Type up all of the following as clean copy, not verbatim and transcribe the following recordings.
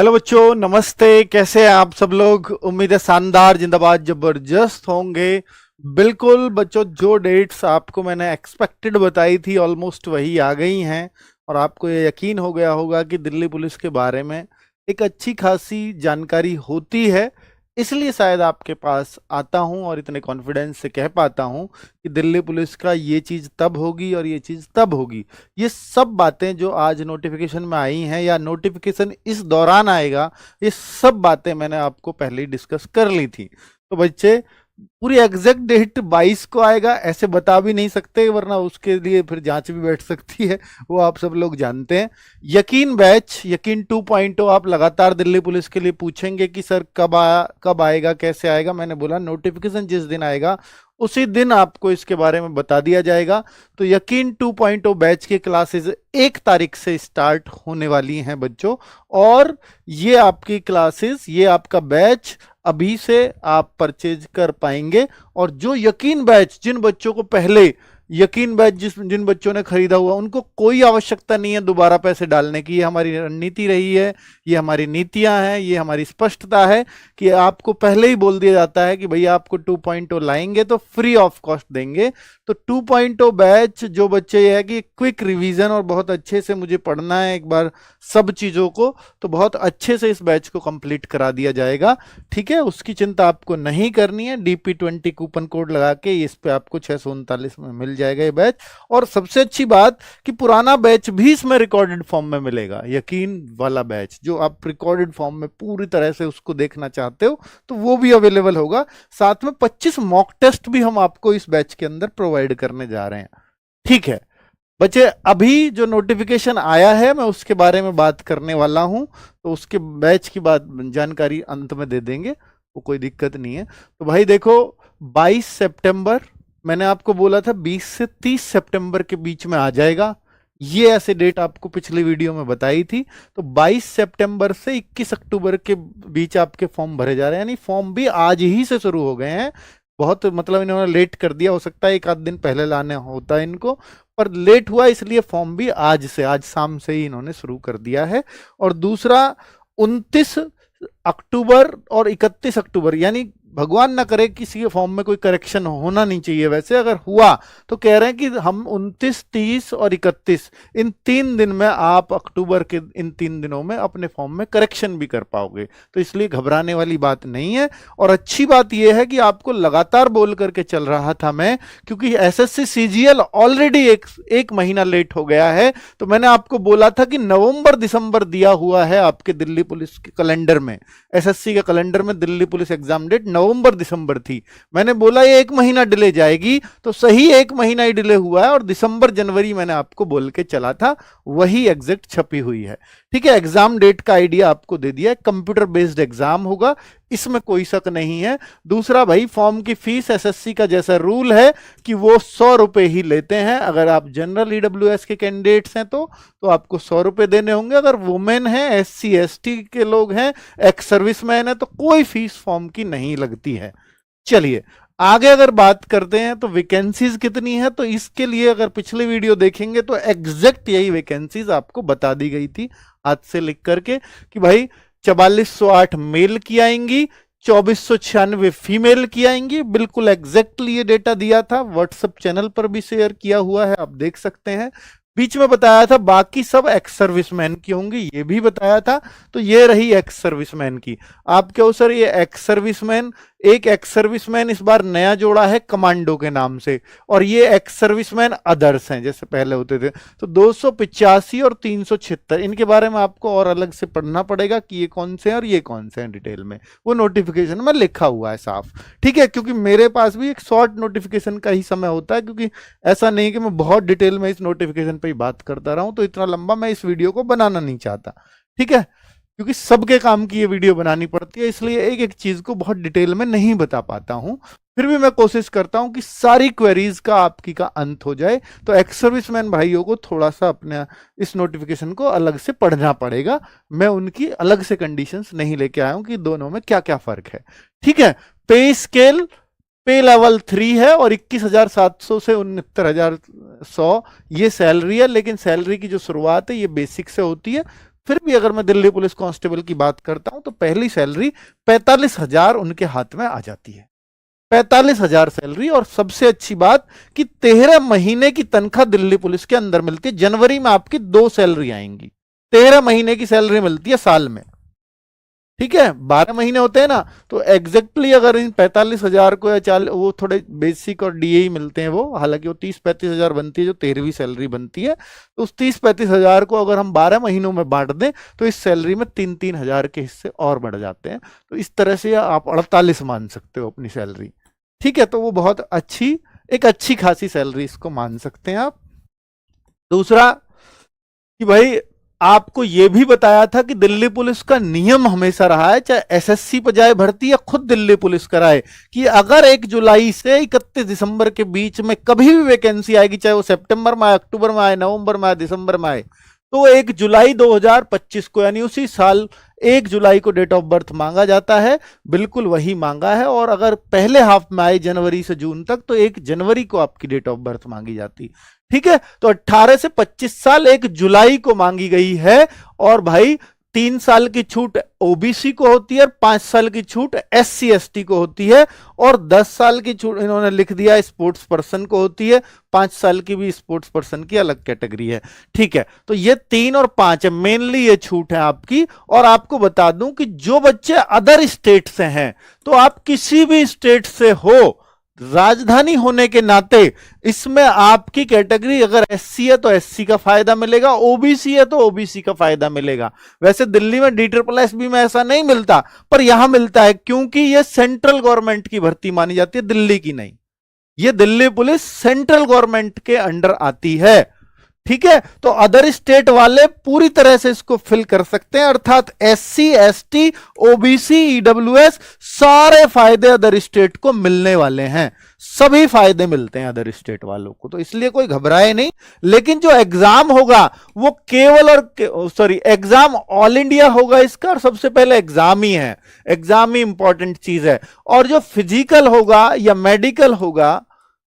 Hello बच्चों, नमस्ते। कैसे हैं आप सब लोग? उम्मीद है शानदार, जिंदाबाद, जबरदस्त होंगे। बिल्कुल बच्चों, जो डेट्स आपको मैंने एक्सपेक्टेड बताई थी ऑलमोस्ट वही आ गई हैं। और आपको ये यकीन हो गया होगा कि दिल्ली पुलिस के बारे में एक अच्छी खासी जानकारी होती है। इसलिए शायद आपके पास आता हूं और इतने कॉन्फिडेंस से कह पाता हूं कि दिल्ली पुलिस का ये चीज़ तब होगी और ये चीज़ तब होगी। ये सब बातें जो आज नोटिफिकेशन में आई हैं या नोटिफिकेशन इस दौरान आएगा, ये सब बातें मैंने आपको पहले ही डिस्कस कर ली थी। तो बच्चे, पूरी एग्जैक्ट डेट 22 को आएगा ऐसे बता भी नहीं सकते, वरना उसके लिए फिर जांच भी बैठ सकती है, वो आप सब लोग जानते हैं। यकीन बैच, यकीन 2.0 आप लगातार दिल्ली पुलिस के लिए पूछेंगे कि सर कब आएगा, कैसे आएगा। मैंने बोला नोटिफिकेशन जिस दिन आएगा उसी दिन आपको इसके बारे में बता दिया जाएगा। तो यकीन 2.0 बैच की क्लासेस 1 तारीख से स्टार्ट होने वाली हैं बच्चों। और ये आपकी क्लासेस, ये आपका बैच अभी से आप परचेज कर पाएंगे। और जो यकीन बैच, जिन बच्चों को पहले यकीन बैच जिन बच्चों ने खरीदा हुआ, उनको कोई आवश्यकता नहीं है दोबारा पैसे डालने की। ये हमारी रणनीति रही है, ये हमारी नीतियां हैं, ये हमारी स्पष्टता है कि आपको पहले ही बोल दिया जाता है कि भैया आपको 2.0 लाएंगे तो फ्री ऑफ कॉस्ट देंगे। तो 2.0 बैच जो बच्चे ये है कि क्विक रिवीजन और बहुत अच्छे से मुझे पढ़ना है एक बार सब चीजों को, तो बहुत अच्छे से इस बैच को कंप्लीट करा दिया जाएगा। ठीक है, उसकी चिंता आपको नहीं करनी है। DP20 कूपन कोड लगा के इस पे आपको 639 में मिल जाएगा ये बैच। और सबसे अच्छी बात कि पुराना बैच भी इसमें रिकॉर्डेड फॉर्म में मिलेगा। यकीन वाला बैच जो आप रिकॉर्डेड फॉर्म में पूरी तरह से उसको देखना चाहते हो तो वो भी अवेलेबल होगा। साथ में 25 मॉक टेस्ट भी हम आपको इस बैच के अंदर प्रोवाइड करने जा रहे हैं। ठीक है बच्चे, अभी जो नोटिफिकेशन आया है मैं उसके बारे में बात करने वाला हूं, तो उसके बैच की बात जानकारी अंत में दे देंगे, वो कोई दिक्कत नहीं है। तो भाई देखो, 22 सितंबर मैंने आपको बोला था 20 से 30 सितंबर के बीच में आ जाएगा। ये ऐसे डेट आपको पिछली वीडियो में बताई थी। तो 22 सितंबर से 21 अक्टूबर के बीच आपके फॉर्म भरे जा रहे हैं, यानी फॉर्म भी आज ही से शुरू हो गए हैं। बहुत मतलब इन्होंने लेट कर दिया, हो सकता है एक आध दिन पहले लाने होता है इनको, पर लेट हुआ इसलिए फॉर्म भी आज शाम से ही इन्होंने शुरू कर दिया है। और दूसरा 29 अक्टूबर और 31 अक्टूबर, यानी भगवान ना करे किसी के फॉर्म में कोई करेक्शन होना नहीं चाहिए, वैसे अगर हुआ तो कह रहे हैं कि हम 29, 30 और 31 इन 3 दिन में आप अक्टूबर के इन 3 दिनों में अपने फॉर्म में करेक्शन भी कर पाओगे। तो इसलिए घबराने वाली बात नहीं है। और अच्छी बात यह है कि आपको लगातार बोल करके चल रहा था मैं, क्योंकि SSC CGL ऑलरेडी एक महीना लेट हो गया है। तो मैंने आपको बोला था कि नवंबर दिसंबर दिया हुआ है आपके दिल्ली पुलिस के कैलेंडर में, SSC के कैलेंडर में दिल्ली पुलिस एग्जाम डेट नवंबर दिसंबर थी। मैंने बोला ये 1 महीना डिले जाएगी, तो सही 1 महीना ही डिले हुआ है। और दिसंबर जनवरी मैंने आपको बोल के चला था, वही एग्जैक्ट छपी हुई है। ठीक है, एग्जाम डेट का आइडिया आपको दे दिया है, कंप्यूटर बेस्ड एग्जाम होगा, इसमें कोई शक नहीं है। दूसरा भाई, फॉर्म की फीस SSC का जैसा रूल है कि वो 100 रुपए ही लेते हैं। अगर आप जनरल EWS के कैंडिडेट्स हैं तो आपको 100 रुपए देने होंगे। अगर वुमेन है, SC ST के लोग हैं, एक्स सर्विसमैन है, तो कोई फीस फॉर्म की नहीं लगती है। चलिए आगे अगर बात करते हैं तो वैकेंसीज कितनी है, तो इसके लिए अगर पिछली वीडियो देखेंगे तो एग्जैक्ट यही वैकेंसीज आपको बता दी गई थी हाथ से लिख करके कि भाई 4408 मेल की आएंगी, 2496 फीमेल की आएंगी। बिल्कुल एग्जैक्टली ये डेटा दिया था, व्हाट्सएप चैनल पर भी शेयर किया हुआ है, आप देख सकते हैं। बीच में बताया था बाकी सब एक्स सर्विसमैन की होंगी, ये भी बताया था। तो ये रही एक्स सर्विसमैन की। आप क्या हो सर, ये एक्स सर्विसमैन, एक एक्स सर्विसमैन इस बार नया जोड़ा है कमांडो के नाम से, और ये एक्स सर्विसमैन अदर्स हैं जैसे पहले होते थे। तो 285 और 376 इनके बारे में आपको और अलग से पढ़ना पड़ेगा कि ये कौन से हैं और ये कौन से हैं डिटेल में, वो नोटिफिकेशन में लिखा हुआ है साफ। ठीक है, क्योंकि मेरे पास भी एक शॉर्ट नोटिफिकेशन का ही समय होता है, क्योंकि ऐसा नहीं कि मैं बहुत डिटेल में इस नोटिफिकेशन पे ही बात करता रहूं, तो इतना लंबा मैं इस वीडियो को बनाना नहीं चाहता। ठीक है, क्योंकि सबके काम की ये वीडियो बनानी पड़ती है, इसलिए एक एक चीज को बहुत डिटेल में नहीं बता पाता हूं। फिर भी मैं कोशिश करता हूं कि सारी क्वेरीज का आपकी का अंत हो जाए। तो एक्स सर्विसमैन भाइयों को थोड़ा सा अपने इस नोटिफिकेशन को अलग से पढ़ना पड़ेगा। मैं उनकी अलग से कंडीशंस नहीं लेके आया हूं कि दोनों में क्या क्या फर्क है। ठीक है, पे स्केल पे लेवल 3 है और 21,700 से 69,100 ये सैलरी है। लेकिन सैलरी की जो शुरुआत है ये बेसिक से होती है, फिर भी अगर मैं दिल्ली पुलिस कांस्टेबल की बात करता हूं तो पहली सैलरी 45,000 उनके हाथ में आ जाती है। 45,000 सैलरी। और सबसे अच्छी बात कि 13 महीने की तनख्वाह दिल्ली पुलिस के अंदर मिलती है। जनवरी में आपकी 2 सैलरी आएंगी, 13 महीने की सैलरी मिलती है साल में। ठीक है, 12 महीने होते हैं ना, तो एग्जैक्टली अगर इन 45,000 को या वो थोड़े बेसिक और डीए ही मिलते हैं वो, हालांकि वो 30-35,000 बनती है जो 13वीं सैलरी बनती है। तो उस 30-35,000 को अगर हम 12 महीनों में बांट दें तो इस सैलरी में 3-3 हजार के हिस्से और बढ़ जाते हैं। तो इस तरह से आप 48 मान सकते हो अपनी सैलरी। ठीक है, तो वो बहुत अच्छी, एक अच्छी खासी सैलरी इसको मान सकते हैं आप। दूसरा कि भाई आपको यह भी बताया था कि दिल्ली पुलिस का नियम हमेशा रहा है, चाहे एसएससी पर जाए भर्ती या खुद दिल्ली पुलिस कराए, कि अगर 1 जुलाई से 31 दिसंबर के बीच में कभी भी वैकेंसी आएगी, चाहे वो सितंबर में आए, अक्टूबर में आए, नवंबर में आए, दिसंबर में आए, तो 1 जुलाई 2025 को यानी उसी साल 1 जुलाई को डेट ऑफ बर्थ मांगा जाता है। बिल्कुल वही मांगा है। और अगर पहले हाफ में आए जनवरी से जून तक तो 1 जनवरी को आपकी डेट ऑफ बर्थ मांगी जाती। ठीक है, तो 18 से 25 साल 1 जुलाई को मांगी गई है। और भाई 3 साल की छूट ओबीसी को होती है, 5 साल की छूट एससी एसटी को होती है, और 10 साल की छूट इन्होंने लिख दिया स्पोर्ट्स पर्सन को होती है। 5 साल की भी स्पोर्ट्स पर्सन की अलग कैटेगरी है। ठीक है, तो ये 3 और 5 है, मेनली ये छूट है आपकी। और आपको बता दूं कि जो बच्चे अदर स्टेट से हैं, तो आप किसी भी स्टेट से हो, राजधानी होने के नाते इसमें आपकी कैटेगरी अगर एससी है तो एससी का फायदा मिलेगा, ओबीसी है तो ओबीसी का फायदा मिलेगा। वैसे दिल्ली में DSSB में ऐसा नहीं मिलता, पर यहां मिलता है क्योंकि यह सेंट्रल गवर्नमेंट की भर्ती मानी जाती है, दिल्ली की नहीं। यह दिल्ली पुलिस सेंट्रल गवर्नमेंट के अंडर आती है। ठीक है, तो अदर स्टेट वाले पूरी तरह से इसको फिल कर सकते हैं, अर्थात एससी एसटी ओबीसी ईडब्ल्यूएस सारे फायदे अदर स्टेट को मिलने वाले हैं। सभी फायदे मिलते हैं अदर स्टेट वालों को, तो इसलिए कोई घबराए नहीं। लेकिन जो एग्जाम होगा वो केवल और एग्जाम ऑल इंडिया होगा इसका, और सबसे पहले एग्जाम ही है, एग्जाम ही इंपॉर्टेंट चीज है। और जो फिजिकल होगा या मेडिकल होगा,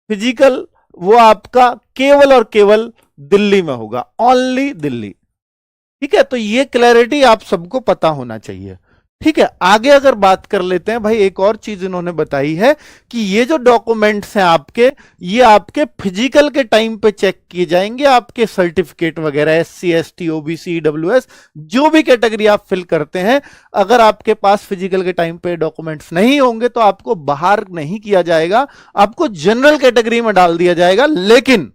फिजिकल वो आपका केवल और केवल दिल्ली में होगा, ओनली दिल्ली। ठीक है, तो ये क्लैरिटी आप सबको पता होना चाहिए। ठीक है, आगे अगर बात कर लेते हैं भाई, एक और चीज इन्होंने बताई है कि ये जो डॉक्यूमेंट्स हैं आपके, ये आपके फिजिकल के टाइम पे चेक किए जाएंगे। आपके सर्टिफिकेट वगैरह एससी एसटी ओबीसी ईडब्ल्यूएस जो भी कैटेगरी आप फिल करते हैं, अगर आपके पास फिजिकल के टाइम पे डॉक्यूमेंट्स नहीं होंगे तो आपको बाहर नहीं किया जाएगा, आपको जनरल कैटेगरी में डाल दिया जाएगा। लेकिन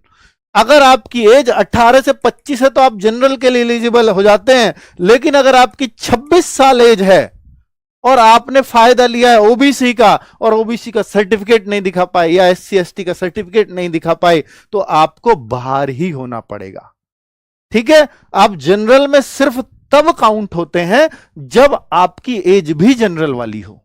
अगर आपकी एज 18 से 25 है तो आप जनरल के लिए एलिजिबल हो जाते हैं। लेकिन अगर आपकी 26 साल एज है और आपने फायदा लिया है ओबीसी का, और ओबीसी का सर्टिफिकेट नहीं दिखा पाए या एससी एसटी का सर्टिफिकेट नहीं दिखा पाए, तो आपको बाहर ही होना पड़ेगा। ठीक है, आप जनरल में सिर्फ तब काउंट होते हैं जब आपकी एज भी जनरल वाली हो।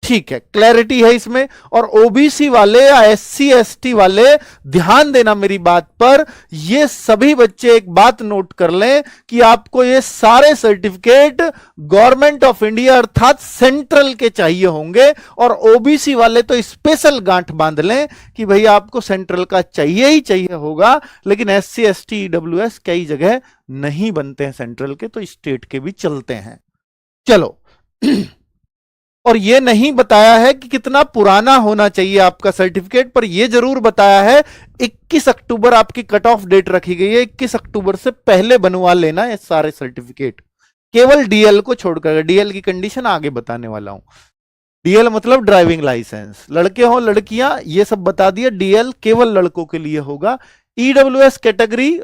ठीक है, क्लैरिटी है इसमें। और ओबीसी वाले या एससी एसटी वाले ध्यान देना मेरी बात पर, ये सभी बच्चे एक बात नोट कर लें कि आपको ये सारे सर्टिफिकेट गवर्नमेंट ऑफ इंडिया अर्थात सेंट्रल के चाहिए होंगे। और ओबीसी वाले तो स्पेशल गांठ बांध लें कि भाई आपको सेंट्रल का चाहिए ही चाहिए होगा। लेकिन एससी एसटी ईडब्ल्यूएस कई जगह नहीं बनते हैं सेंट्रल के, तो स्टेट के भी चलते हैं। चलो और ये नहीं बताया है कि कितना पुराना होना चाहिए आपका सर्टिफिकेट, पर यह जरूर बताया है 21 अक्टूबर आपकी कट ऑफ डेट रखी गई है। 21 अक्टूबर से पहले बनवा लेना ये सारे सर्टिफिकेट, केवल डीएल को छोड़कर। डीएल की कंडीशन आगे बताने वाला हूं। डीएल मतलब ड्राइविंग लाइसेंस, लड़के हो लड़कियां ये सब बता दिया, डीएल केवल लड़कों के लिए होगा। ईडब्ल्यूएस कैटेगरी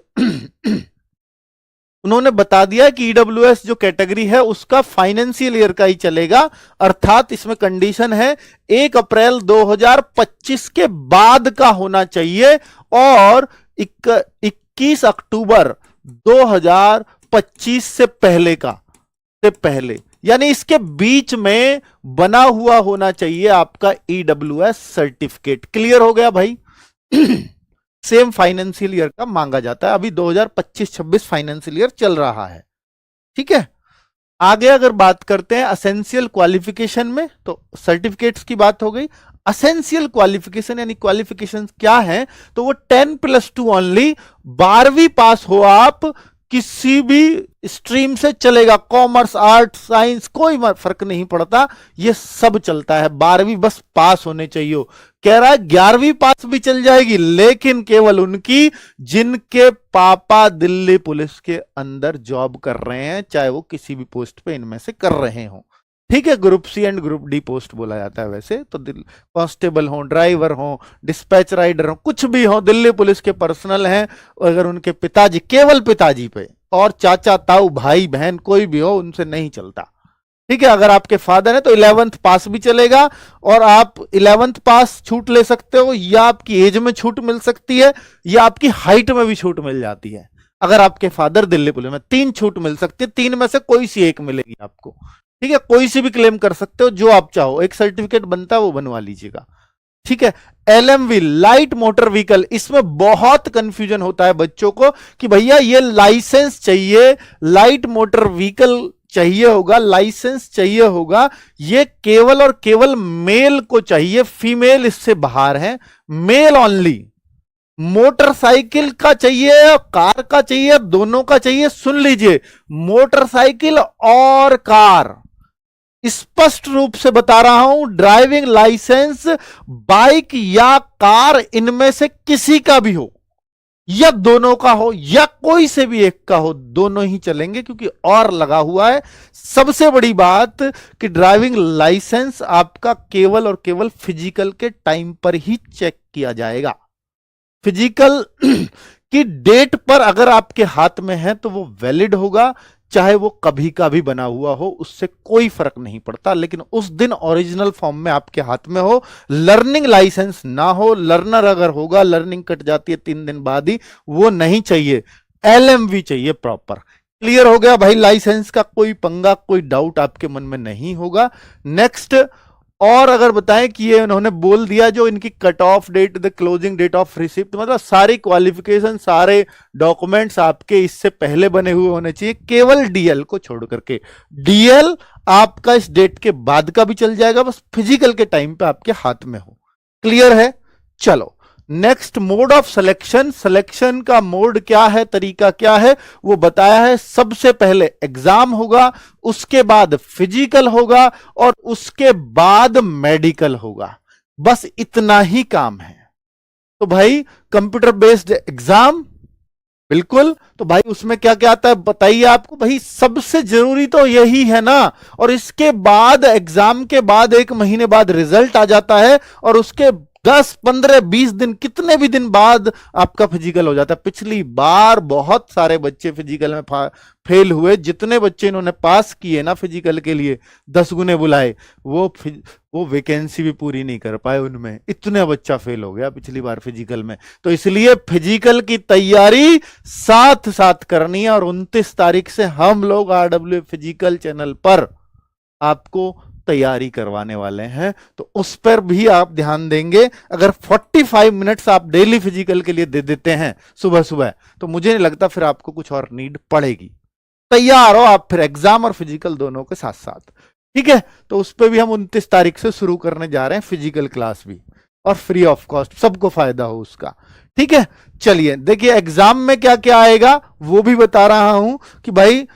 उन्होंने बता दिया कि ईडब्ल्यूएस जो कैटेगरी है उसका फाइनेंशियल ईयर का ही चलेगा, अर्थात इसमें कंडीशन है 1 अप्रैल 2025 के बाद का होना चाहिए और 21 अक्टूबर 2025 से पहले का, से पहले यानी इसके बीच में बना हुआ होना चाहिए आपका ईडब्ल्यूएस सर्टिफिकेट। क्लियर हो गया भाई? सेम फाइनेंशियल ईयर का मांगा जाता है। अभी 2025-26 फाइनेंशियल ईयर चल रहा है। ठीक है, आगे अगर बात करते हैं असेंशियल क्वालिफिकेशन में, तो सर्टिफिकेट्स की बात हो गई। असेंशियल क्वालिफिकेशन यानी क्वालिफिकेशन क्या है, तो वो 10+2 ओनली, 12वीं पास हो आप किसी भी स्ट्रीम से चलेगा, कॉमर्स, आर्ट, साइंस, कोई फर्क नहीं पड़ता, ये सब चलता है। 12वीं बस पास होने चाहिए। कह रहा है 11वीं पास भी चल जाएगी, लेकिन केवल उनकी जिनके पापा दिल्ली पुलिस के अंदर जॉब कर रहे हैं, चाहे वो किसी भी पोस्ट पे इनमें से कर रहे हो। ठीक है, group C and group D post बोला जाता है वैसे तो। कांस्टेबल हो, ड्राइवर हो, डिस्पैच राइडर हो, कुछ भी हो, दिल्ली पुलिस के पर्सनल हैं। अगर उनके पिताजी, केवल पिताजी पे, और चाचा ताऊ भाई बहन कोई भी हो, उनसे नहीं चलता। ठीक है, अगर आपके फादर है तो 11th पास भी चलेगा, और आप 11th पास छूट ले सकते हो, या आपकी एज में छूट मिल सकती है, या आपकी हाइट में भी छूट मिल जाती है। अगर आपके फादर दिल्ली पुलिस में, 3 छूट मिल सकती है, 3 में से कोई सी एक मिलेगी आपको। ठीक है, कोई सी भी क्लेम कर सकते हो, जो आप चाहो। एक सर्टिफिकेट बनता है वो बनवा लीजिएगा। ठीक है, LMV लाइट मोटर व्हीकल, इसमें बहुत कंफ्यूजन होता है बच्चों को कि भैया ये लाइसेंस चाहिए, लाइट मोटर व्हीकल चाहिए होगा, लाइसेंस चाहिए होगा। ये केवल और केवल मेल को चाहिए, फीमेल इससे बाहर है, मेल ओनली। मोटरसाइकिल का चाहिए, कार का चाहिए, दोनों का चाहिए। सुन लीजिए, मोटरसाइकिल और कार, स्पष्ट रूप से बता रहा हूं, ड्राइविंग लाइसेंस बाइक या कार इनमें से किसी का भी हो, या दोनों का हो, या कोई से भी एक का हो, दोनों ही चलेंगे, क्योंकि और लगा हुआ है। सबसे बड़ी बात कि ड्राइविंग लाइसेंस आपका केवल और केवल फिजिकल के टाइम पर ही चेक किया जाएगा। फिजिकल की डेट पर अगर आपके हाथ में है तो वो वैलिड होगा, चाहे वो कभी का भी बना हुआ हो, उससे कोई फर्क नहीं पड़ता। लेकिन उस दिन ओरिजिनल फॉर्म में आपके हाथ में हो, लर्निंग लाइसेंस ना हो। लर्नर अगर होगा, लर्निंग कट जाती है 3 दिन बाद ही, वो नहीं चाहिए। LMV चाहिए प्रॉपर। क्लियर हो गया भाई? लाइसेंस का कोई पंगा, कोई डाउट आपके मन में नहीं होगा। नेक्स्ट, और अगर बताएं कि ये उन्होंने बोल दिया जो इनकी cut off date, the closing date of receipt, मतलब सारी क्वालिफिकेशन, सारे डॉक्यूमेंट्स आपके इससे पहले बने हुए होने चाहिए, केवल DL को छोड़ करके। DL आपका इस डेट के बाद का भी चल जाएगा, बस फिजिकल के टाइम पे आपके हाथ में हो। क्लियर है? चलो next, mode of selection. Selection का मोड क्या है, तरीका क्या है, वो बताया है। सबसे पहले एग्जाम होगा, उसके बाद फिजिकल होगा, और उसके बाद मेडिकल होगा। बस इतना ही काम है। तो भाई कंप्यूटर बेस्ड एग्जाम, बिल्कुल। तो भाई उसमें क्या क्या आता है बताइए आपको। भाई सबसे जरूरी तो यही है ना। और इसके बाद, एग्जाम के बाद 1 महीने बाद रिजल्ट आ जाता है, और उसके 10, 15, 20 दिन, कितने भी दिन बाद आपका फिजिकल हो जाता है। पिछली बार बहुत सारे बच्चे फिजिकल में फेल हुए। जितने बच्चे इन्होंने पास किए ना फिजिकल के लिए, 10 गुने बुलाए, वो वैकेंसी भी पूरी नहीं कर पाए उनमें। इतने बच्चा फेल हो गया पिछली बार फिजिकल में। तो इसलिए फिजिकल की तैयारी साथ साथ करनी है। और 29 तारीख से हम लोग RW फिजिकल चैनल पर आपको तैयारी करवाने वाले हैं, तो उस पर भी आप ध्यान देंगे। अगर 45 मिनट्स आप डेली फिजिकल के लिए दे देते हैं सुबह सुबह, तो मुझे नहीं लगता फिर आपको कुछ और नीड पड़ेगी। तैयार हो आप फिर एग्जाम और फिजिकल दोनों के साथ साथ। ठीक है, तो उस पर भी हम 29 तारीख से शुरू करने जा रहे हैं फिजिकल क्लास भी, और फ्री ऑफ कॉस्ट, सबको फायदा हो उसका। ठीक है, चलिए देखिए एग्जाम में क्या क्या आएगा वो भी बता रहा हूं कि भाई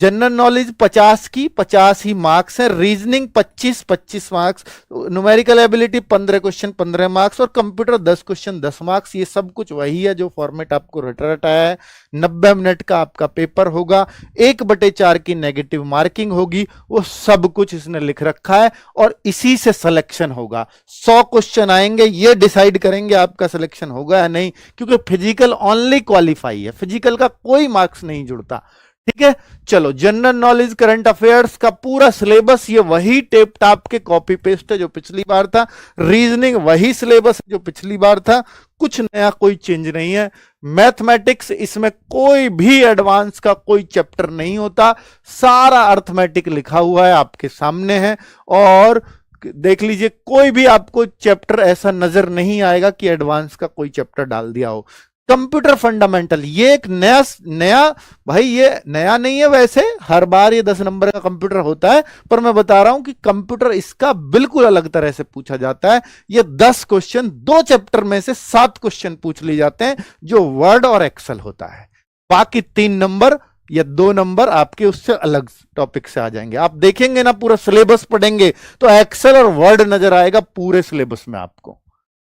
जनरल नॉलेज 50 की 50 ही मार्क्स है, reasoning 25 marks, numerical ability 15 question 15 marks, और कंप्यूटर 10 क्वेश्चन 10 मार्क्स। ये सब कुछ वही है जो फॉर्मेट आपको रटाया है। 90 मिनट का आपका पेपर होगा, 1/4 की नेगेटिव मार्किंग होगी, वो सब कुछ इसने लिख रखा है, और इसी से सिलेक्शन होगा। 100 क्वेश्चन आएंगे, ये डिसाइड करेंगे आपका सिलेक्शन होगा या नहीं, क्योंकि फिजिकल ओनली क्वालिफाई है, फिजिकल का कोई मार्क्स नहीं जुड़ता। ठीक है, चलो जनरल नॉलेज, करंट अफेयर्स का पूरा सिलेबस ये वही टेप टाप के कॉपी पेस्ट है जो पिछली बार था। रीजनिंग वही सिलेबस है जो पिछली बार था, कुछ नया कोई चेंज नहीं है। मैथमेटिक्स, इसमें कोई भी एडवांस का कोई चैप्टर नहीं होता, सारा अर्थमेटिक लिखा हुआ है आपके सामने है। और देख लीजिए, कोई भी आपको चैप्टर ऐसा नजर नहीं आएगा कि एडवांस का कोई चैप्टर डाल दिया हो। कंप्यूटर फंडामेंटल, ये एक नया भाई, ये नया नहीं है, वैसे हर बार ये 10 नंबर का कंप्यूटर होता है, पर मैं बता रहा हूं कि कंप्यूटर इसका बिल्कुल अलग तरह से पूछा जाता है। ये 10 क्वेश्चन, 2 चैप्टर में से 7 क्वेश्चन पूछ लिए जाते हैं, जो वर्ड और एक्सेल होता है। बाकी 3 नंबर या 2 नंबर आपके उससे अलग टॉपिक से आ जाएंगे। आप देखेंगे ना पूरा सिलेबस पढ़ेंगे तो एक्सेल और वर्ड नजर आएगा पूरे सिलेबस में आपको,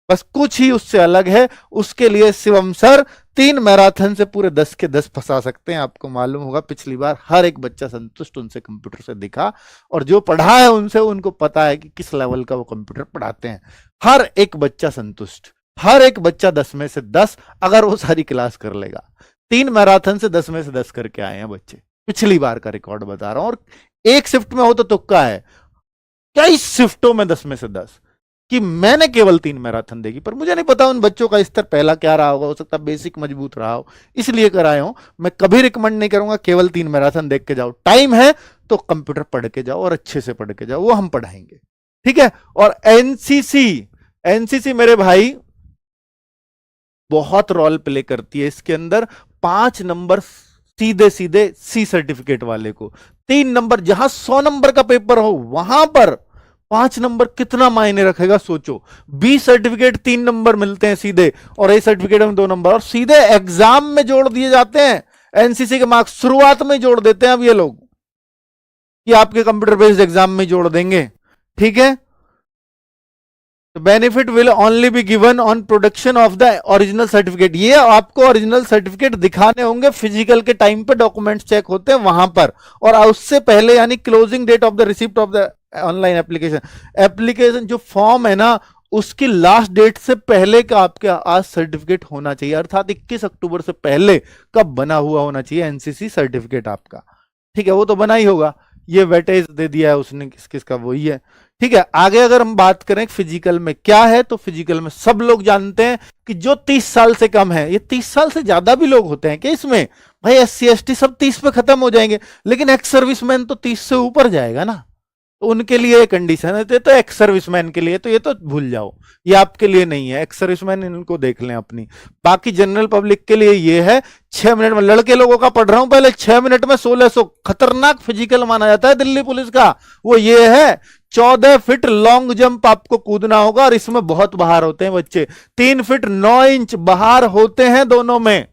बस कुछ ही उससे अलग है। उसके लिए शिवम सर 3 मैराथन से पूरे 10 के 10 फंसा सकते हैं। आपको मालूम होगा पिछली बार हर एक बच्चा संतुष्ट उनसे कंप्यूटर से दिखा, और जो पढ़ा है उनसे उनको पता है कि किस लेवल का वो कंप्यूटर पढ़ाते हैं। हर एक बच्चा संतुष्ट, हर एक बच्चा 10 में से 10 अगर वो सारी क्लास कर लेगा। 3 मैराथन से 10 में से 10 करके आए हैं बच्चे, पिछली बार का रिकॉर्ड बता रहा हूं। और एक शिफ्ट में हो तो तुक्का है, कई शिफ्टों में 10 में से 10 कि मैंने केवल 3 मैराथन देखी, पर मुझे नहीं पता उन बच्चों का स्तर पहला क्या रहा होगा, हो सकता है बेसिक मजबूत रहा हो इसलिए कराए हो। मैं कभी रिकमेंड नहीं करूंगा केवल 3 मैराथन देख के जाओ, टाइम है तो कंप्यूटर पढ़ के जाओ और अच्छे से पढ़ के जाओ, वो हम पढ़ाएंगे, ठीक है। और एनसीसी, एनसीसी मेरे भाई बहुत रोल प्ले करती है इसके अंदर। 5 नंबर सीधे सीधे सी सर्टिफिकेट वाले को, 3 नंबर जहां 100 नंबर का पेपर हो वहां पर 5 नंबर कितना मायने रखेगा सोचो। बी सर्टिफिकेट 3 नंबर मिलते हैं सीधे, और ए सर्टिफिकेट में 2 नंबर, और सीधे एग्जाम में जोड़ दिए जाते हैं। एनसीसी के मार्क्स शुरुआत में जोड़ देते हैं अब ये लोग कि आपके कंप्यूटर बेस्ड एग्जाम में जोड़ देंगे, ठीक है। Benefit will only be given on production of the original certificate. ये आपको ओरिजिनल सर्टिफिकेट दिखाने होंगे फिजिकल के टाइम पे, डॉक्यूमेंट्स चेक होते हैं वहां पर, और उससे पहले यानी closing date of the receipt of the online application, application जो फॉर्म है ना उसकी लास्ट डेट से पहले का आपके आज सर्टिफिकेट होना चाहिए, अर्थात 21 अक्टूबर से पहले कब बना हुआ होना चाहिए एनसीसी सर्टिफिकेट आपका, ठीक है। वो तो बना ही होगा, ये वेटेज दे दिया है उसने किस किस का, वही है, ठीक है। आगे अगर हम बात करें फिजिकल में क्या है, तो फिजिकल में सब लोग जानते हैं कि जो 30 साल से कम है, ये 30 साल से ज्यादा भी लोग होते हैं कि इसमें भाई एससी एसटी सब 30 पे खत्म हो जाएंगे, लेकिन एक्स सर्विसमैन तो 30 से ऊपर जाएगा ना, तो उनके लिए कंडीशन है। तो एक्स सर्विसमैन के लिए तो ये तो भूल जाओ, ये आपके लिए नहीं है। एक्स सर्विसमैन इनको देख लें अपनी। बाकी जनरल पब्लिक के लिए ये है 6 मिनट में, लड़के लोगों का पढ़ रहा हूं पहले, 6 मिनट में 1600 खतरनाक फिजिकल माना जाता है दिल्ली पुलिस का, वो ये है 14 फीट लॉन्ग जंप आपको कूदना होगा, और इसमें बहुत बाहर होते हैं बच्चे, 3 फीट 9 इंच बाहर होते हैं दोनों में।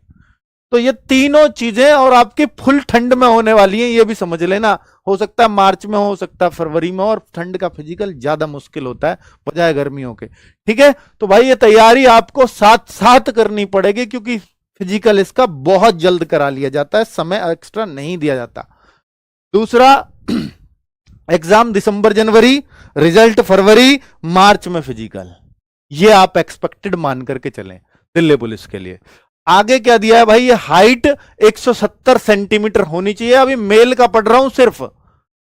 तो ये तीनों चीजें और आपकी फुल ठंड में होने वाली हैं, ये भी समझ लेना। हो सकता है मार्च में, हो सकता है फरवरी में, और ठंड का फिजिकल ज्यादा मुश्किल होता है बजाय गर्मियों के, ठीक है। तो भाई ये तैयारी आपको साथ साथ करनी पड़ेगी, क्योंकि फिजिकल इसका बहुत जल्द करा लिया जाता है, समय एक्स्ट्रा नहीं दिया जाता। दूसरा एग्जाम दिसंबर जनवरी, रिजल्ट फरवरी मार्च में फिजिकल, ये आप एक्सपेक्टेड मान करके चलें दिल्ली पुलिस के लिए। आगे क्या दिया है भाई, ये हाइट 170 सेंटीमीटर होनी चाहिए, अभी मेल का पढ़ रहा हूं सिर्फ,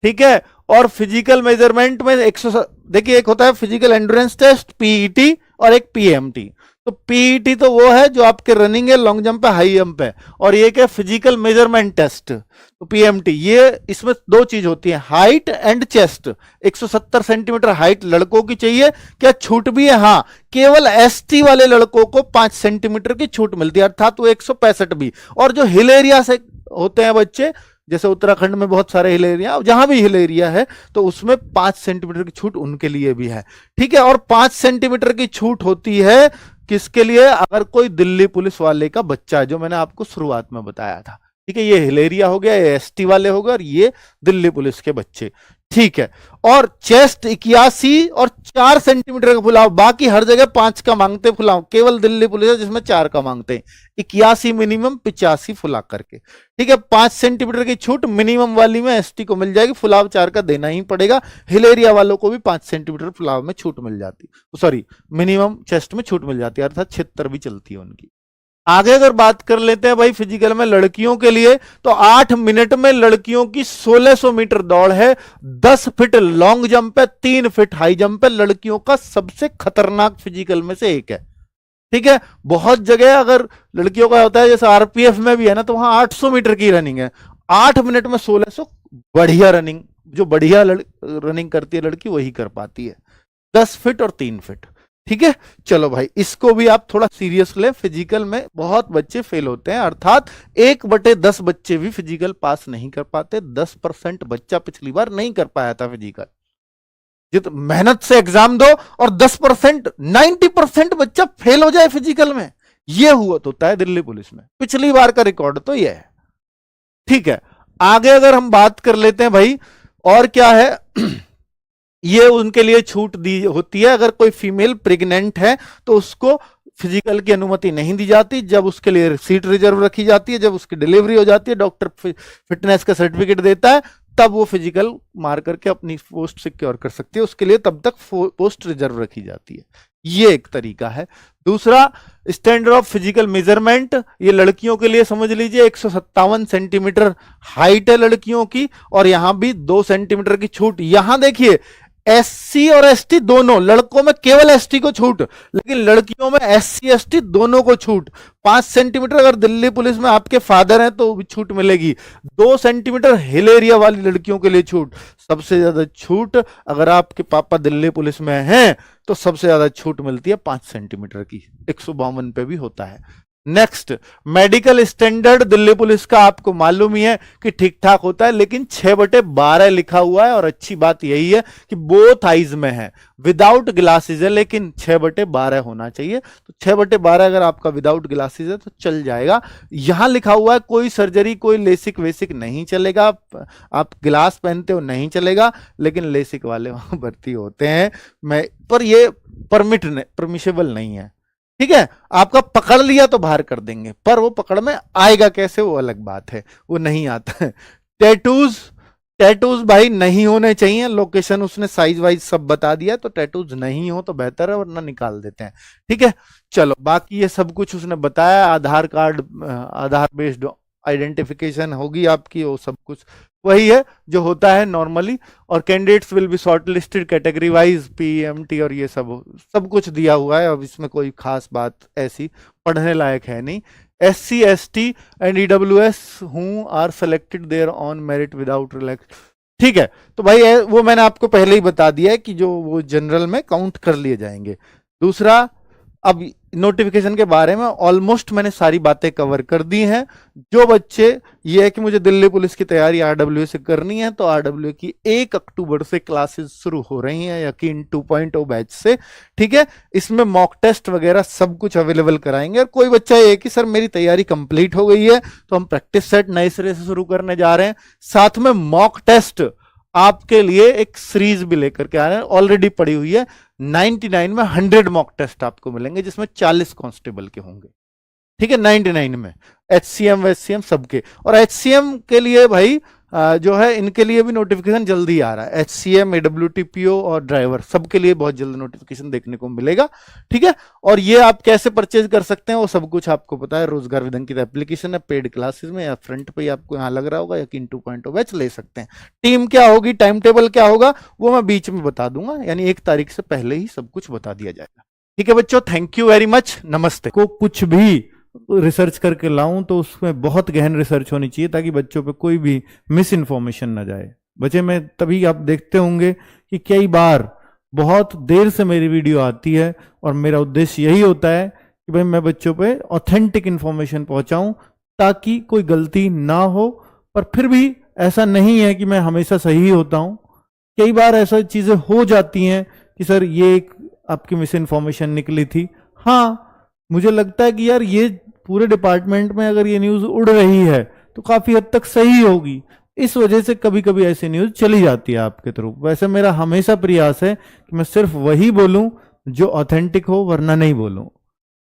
ठीक है। और फिजिकल मेजरमेंट में 100, देखिए एक होता है फिजिकल एंड्योरेंस टेस्ट पीईटी, और एक पीएमटी। तो पीईटी तो वो है जो आपके रनिंग है, लॉन्ग जंप है, हाई जंप है, और ये क्या फिजिकल मेजरमेंट टेस्ट, तो पीएमटी। ये इसमें 2 चीज होती है, height and chest. 170 centimetre height लड़कों की चाहिए, क्या छूट भी है, हाँ, केवल एसटी वाले लड़कों को 5 सेंटीमीटर की छूट मिलती है, अर्थात वो 165 भी। और जो हिल एरिया से होते हैं बच्चे, जैसे उत्तराखंड में बहुत सारे हिल एरिया, जहां भी हिल एरिया है तो उसमें 5 सेंटीमीटर की छूट उनके लिए भी है, ठीक है। और 5 सेंटीमीटर की छूट होती है किसके लिए, अगर कोई दिल्ली पुलिस वाले का बच्चा है, जो मैंने आपको शुरुआत में बताया था, ठीक है। ये हिल एरिया हो गया, ये एसटी वाले हो गए, और ये दिल्ली पुलिस के बच्चे, ठीक है। और चेस्ट 81 और 4 सेंटीमीटर का फुलाव, बाकी हर जगह 5 का मांगते फुलाव, केवल दिल्ली पुलिस है जिसमें 4 का मांगते हैं। 81 मिनिमम, 85 फुला करके, ठीक है। 5 सेंटीमीटर की छूट मिनिमम वाली में एसटी को मिल जाएगी, फुलाव 4 का देना ही पड़ेगा। हिल एरिया वालों को भी 5 सेंटीमीटर फुलाव में छूट मिल जाती, सॉरी मिनिमम चेस्ट में छूट मिल जाती है, अर्थात 76 भी चलती है उनकी। आगे अगर बात कर लेते हैं भाई फिजिकल में लड़कियों के लिए, तो 8 मिनट में लड़कियों की 1600 मीटर दौड़ है, 10 फीट लॉन्ग जंप है, 3 फीट हाई जंप है, लड़कियों का सबसे खतरनाक फिजिकल में से एक है, ठीक है। बहुत जगह अगर लड़कियों का होता है, जैसे आरपीएफ में भी है ना, तो वहां 800 मीटर की रनिंग है, 8 मिनट में 1600, बढ़िया रनिंग, जो बढ़िया रनिंग करती है लड़की वही कर पाती है, 10 फीट और 3 फीट, ठीक है। चलो भाई इसको भी आप थोड़ा सीरियस ले, फिजिकल में बहुत बच्चे फेल होते हैं, अर्थात 1/10 बच्चे भी फिजिकल पास नहीं कर पाते। 10% बच्चा पिछली बार नहीं कर पाया था फिजिकल, जित मेहनत से एग्जाम दो और 10% 90% बच्चा फेल हो जाए फिजिकल में, ये हुआ होता है दिल्ली पुलिस में, पिछली बार का रिकॉर्ड तो ये है। ठीक है, आगे अगर हम बात कर लेते हैं भाई, और क्या है, ये उनके लिए छूट दी होती है, अगर कोई फीमेल प्रेग्नेंट है तो उसको फिजिकल की अनुमति नहीं दी जाती, जब उसके लिए सीट रिजर्व रखी जाती है, जब उसकी डिलीवरी हो जाती है, डॉक्टर फिटनेस का सर्टिफिकेट देता है, तब वो फिजिकल मार करके अपनी पोस्ट सिक्योर कर सकती है, उसके लिए तब तक पोस्ट रिजर्व रखी जाती है। ये एक तरीका है। दूसरा, स्टैंडर्ड ऑफ फिजिकल मेजरमेंट, ये लड़कियों के लिए समझ लीजिए 157 सेंटीमीटर हाइट है लड़कियों की, और यहां भी 2 सेंटीमीटर की छूट। यहां देखिए एससी और एसटी दोनों, लड़कों में केवल एसटी को छूट, लेकिन लड़कियों में एससी एसटी दोनों को छूट। 5 सेंटीमीटर अगर दिल्ली पुलिस में आपके फादर हैं तो भी छूट मिलेगी। 2 सेंटीमीटर हिल एरिया वाली लड़कियों के लिए छूट। सबसे ज्यादा छूट अगर आपके पापा दिल्ली पुलिस में हैं तो सबसे ज्यादा छूट मिलती है 5 सेंटीमीटर की, 152 पे भी होता है। Next, medical standard Delhi police का आपको मालूम ही है कि ठीक ठाक होता है, लेकिन 6/12 लिखा हुआ है, और अच्छी बात यही है कि बोथ आइज में है, विदाउट ग्लासेस है, लेकिन 6/12 होना चाहिए। तो 6/12 अगर आपका विदाउट ग्लासेस है तो चल जाएगा। यहां लिखा हुआ है कोई सर्जरी, कोई लेसिक वेसिक नहीं चलेगा, आप ग्लास पहनते हो नहीं चलेगा, लेकिन लेसिक वाले वहां भर्ती होते हैं, पर ये परमिशेबल नहीं है। ठीक है, आपका पकड़ लिया तो बाहर कर देंगे, पर वो पकड़ में आएगा कैसे वो अलग बात है, वो नहीं आता है। टैटूज भाई नहीं होने चाहिए, लोकेशन उसने साइज वाइज सब बता दिया, तो टैटूज नहीं हो तो बेहतर है, वरना निकाल देते हैं। ठीक है, चलो बाकी ये सब कुछ उसने बताया, आधार कार्ड, आधार बेस्ड आइडेंटिफिकेशन होगी आपकी, वो सब कुछ वही है जो होता है नॉर्मली। और candidates will be short listed category wise, PMT और ये सब कुछ दिया हुआ है। अब इसमें कोई खास बात ऐसी पढ़ने लायक है नहीं। SC ST and EWS who are selected there on merit without relax. ठीक है, तो भाई वो मैंने आपको पहले ही बता दिया है कि जो वो जनरल में काउंट कर लिए जाएंगे। दूसरा, अब नोटिफिकेशन के बारे में ऑलमोस्ट मैंने सारी बातें कवर कर दी हैं। जो बच्चे ये है कि मुझे दिल्ली पुलिस की तैयारी RWA से करनी है, तो RWA की 1 अक्टूबर से क्लासेस शुरू हो रही हैं, यकीन 2.0 बैच से। ठीक है, इसमें मॉक टेस्ट वगैरह सब कुछ अवेलेबल कराएंगे। और कोई बच्चा ये कि सर मेरी तैयारी कंप्लीट हो गई है, तो हम प्रैक्टिस सेट नए सिरे से शुरू करने जा रहे हैं, साथ में मॉक टेस्ट आपके लिए एक सीरीज भी लेकर के आ रहे हैं, ऑलरेडी पड़ी हुई है। 99 में 100 मॉक टेस्ट आपको मिलेंगे, जिसमें 40 कांस्टेबल के होंगे। ठीक है, 99 में HCM SCM सबके। और HCM के लिए भाई जो है इनके लिए भी नोटिफिकेशन जल्दी आ रहा है। HCM AWTPO और ड्राइवर सबके लिए बहुत जल्द नोटिफिकेशन देखने को मिलेगा। ठीक है, और ये आप कैसे परचेज कर सकते हैं वो सब कुछ आपको पता है। रोजगार विधन की एप्लीकेशन है, पेड क्लासेस में या फ्रंट पे आपको यहाँ लग रहा होगा, यकीन 2.0 बैच ले सकते हैं। टीम क्या होगी, टाइम टेबल क्या होगा, वो मैं बीच में बता दूंगा, यानी 1 तारीख से पहले ही सब कुछ बता दिया जाएगा। ठीक है बच्चों, थैंक यू वेरी मच, नमस्ते। को कुछ भी रिसर्च करके लाऊं तो उसमें बहुत गहन रिसर्च होनी चाहिए, ताकि बच्चों पे कोई भी मिस इन्फॉर्मेशन ना जाए। बच्चे में तभी आप देखते होंगे कि कई बार बहुत देर से मेरी वीडियो आती है, और मेरा उद्देश्य यही होता है कि भाई मैं बच्चों पे ऑथेंटिक इन्फॉर्मेशन पहुंचाऊं, ताकि कोई गलती ना हो। पर फिर भी ऐसा नहीं है कि मैं हमेशा सही होता हूं, कई बार ऐसा चीजें हो जाती हैं कि सर ये एक आपकी मिस इन्फॉर्मेशन निकली थी। हाँ, मुझे लगता है कि यार ये पूरे डिपार्टमेंट में अगर ये न्यूज़ उड़ रही है तो काफ़ी हद तक सही होगी, इस वजह से कभी कभी ऐसी न्यूज़ चली जाती है आपके थ्रू। वैसे मेरा हमेशा प्रयास है कि मैं सिर्फ वही बोलूं जो ऑथेंटिक हो, वरना नहीं बोलूं।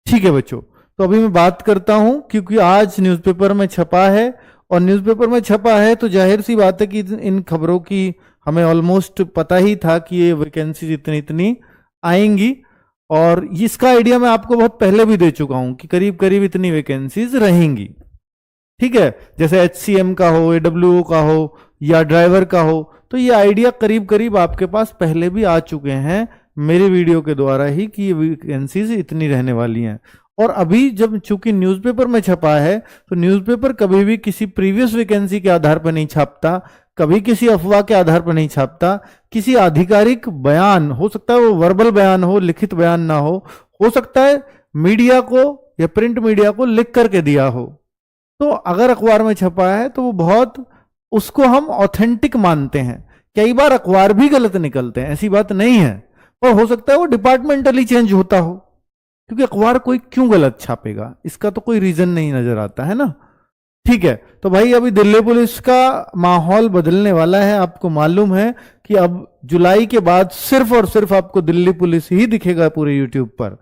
ठीक है बच्चों, तो अभी मैं बात करता हूं, क्योंकि आज न्यूज़पेपर में छपा है, और न्यूज़पेपर में छपा है तो जाहिर सी बात है कि इन खबरों की हमें ऑलमोस्ट पता ही था कि ये वैकेंसीज इतनी इतनी आएंगी, और इसका आइडिया मैं आपको बहुत पहले भी दे चुका हूं कि करीब करीब इतनी वैकेंसीज रहेंगी। ठीक है, जैसे HCM का हो, AWO का हो या ड्राइवर का हो, तो ये आइडिया करीब करीब आपके पास पहले भी आ चुके हैं मेरी वीडियो के द्वारा ही कि ये वैकेंसीज इतनी रहने वाली हैं। और अभी जब चूंकि न्यूज़पेपर में छपा है, तो न्यूज़पेपर कभी भी किसी प्रीवियस वैकेंसी के आधार पर नहीं छापता, कभी किसी अफवाह के आधार पर नहीं छापता। किसी आधिकारिक बयान, हो सकता है वो वर्बल बयान हो, लिखित बयान ना हो सकता है मीडिया को या प्रिंट मीडिया को लिख करके दिया हो, तो अगर अखबार में छपा है तो वो बहुत, उसको हम ऑथेंटिक मानते हैं। कई बार अखबार भी गलत निकलते हैं, ऐसी बात नहीं है, पर हो सकता है वो डिपार्टमेंटली चेंज होता हो। क्योंकि अखबार कोई क्यों गलत छापेगा, इसका तो कोई रीजन नहीं नजर आता है ना। ठीक है, तो भाई अभी दिल्ली पुलिस का माहौल बदलने वाला है। आपको मालूम है कि अब जुलाई के बाद सिर्फ और सिर्फ आपको दिल्ली पुलिस ही दिखेगा पूरे यूट्यूब पर,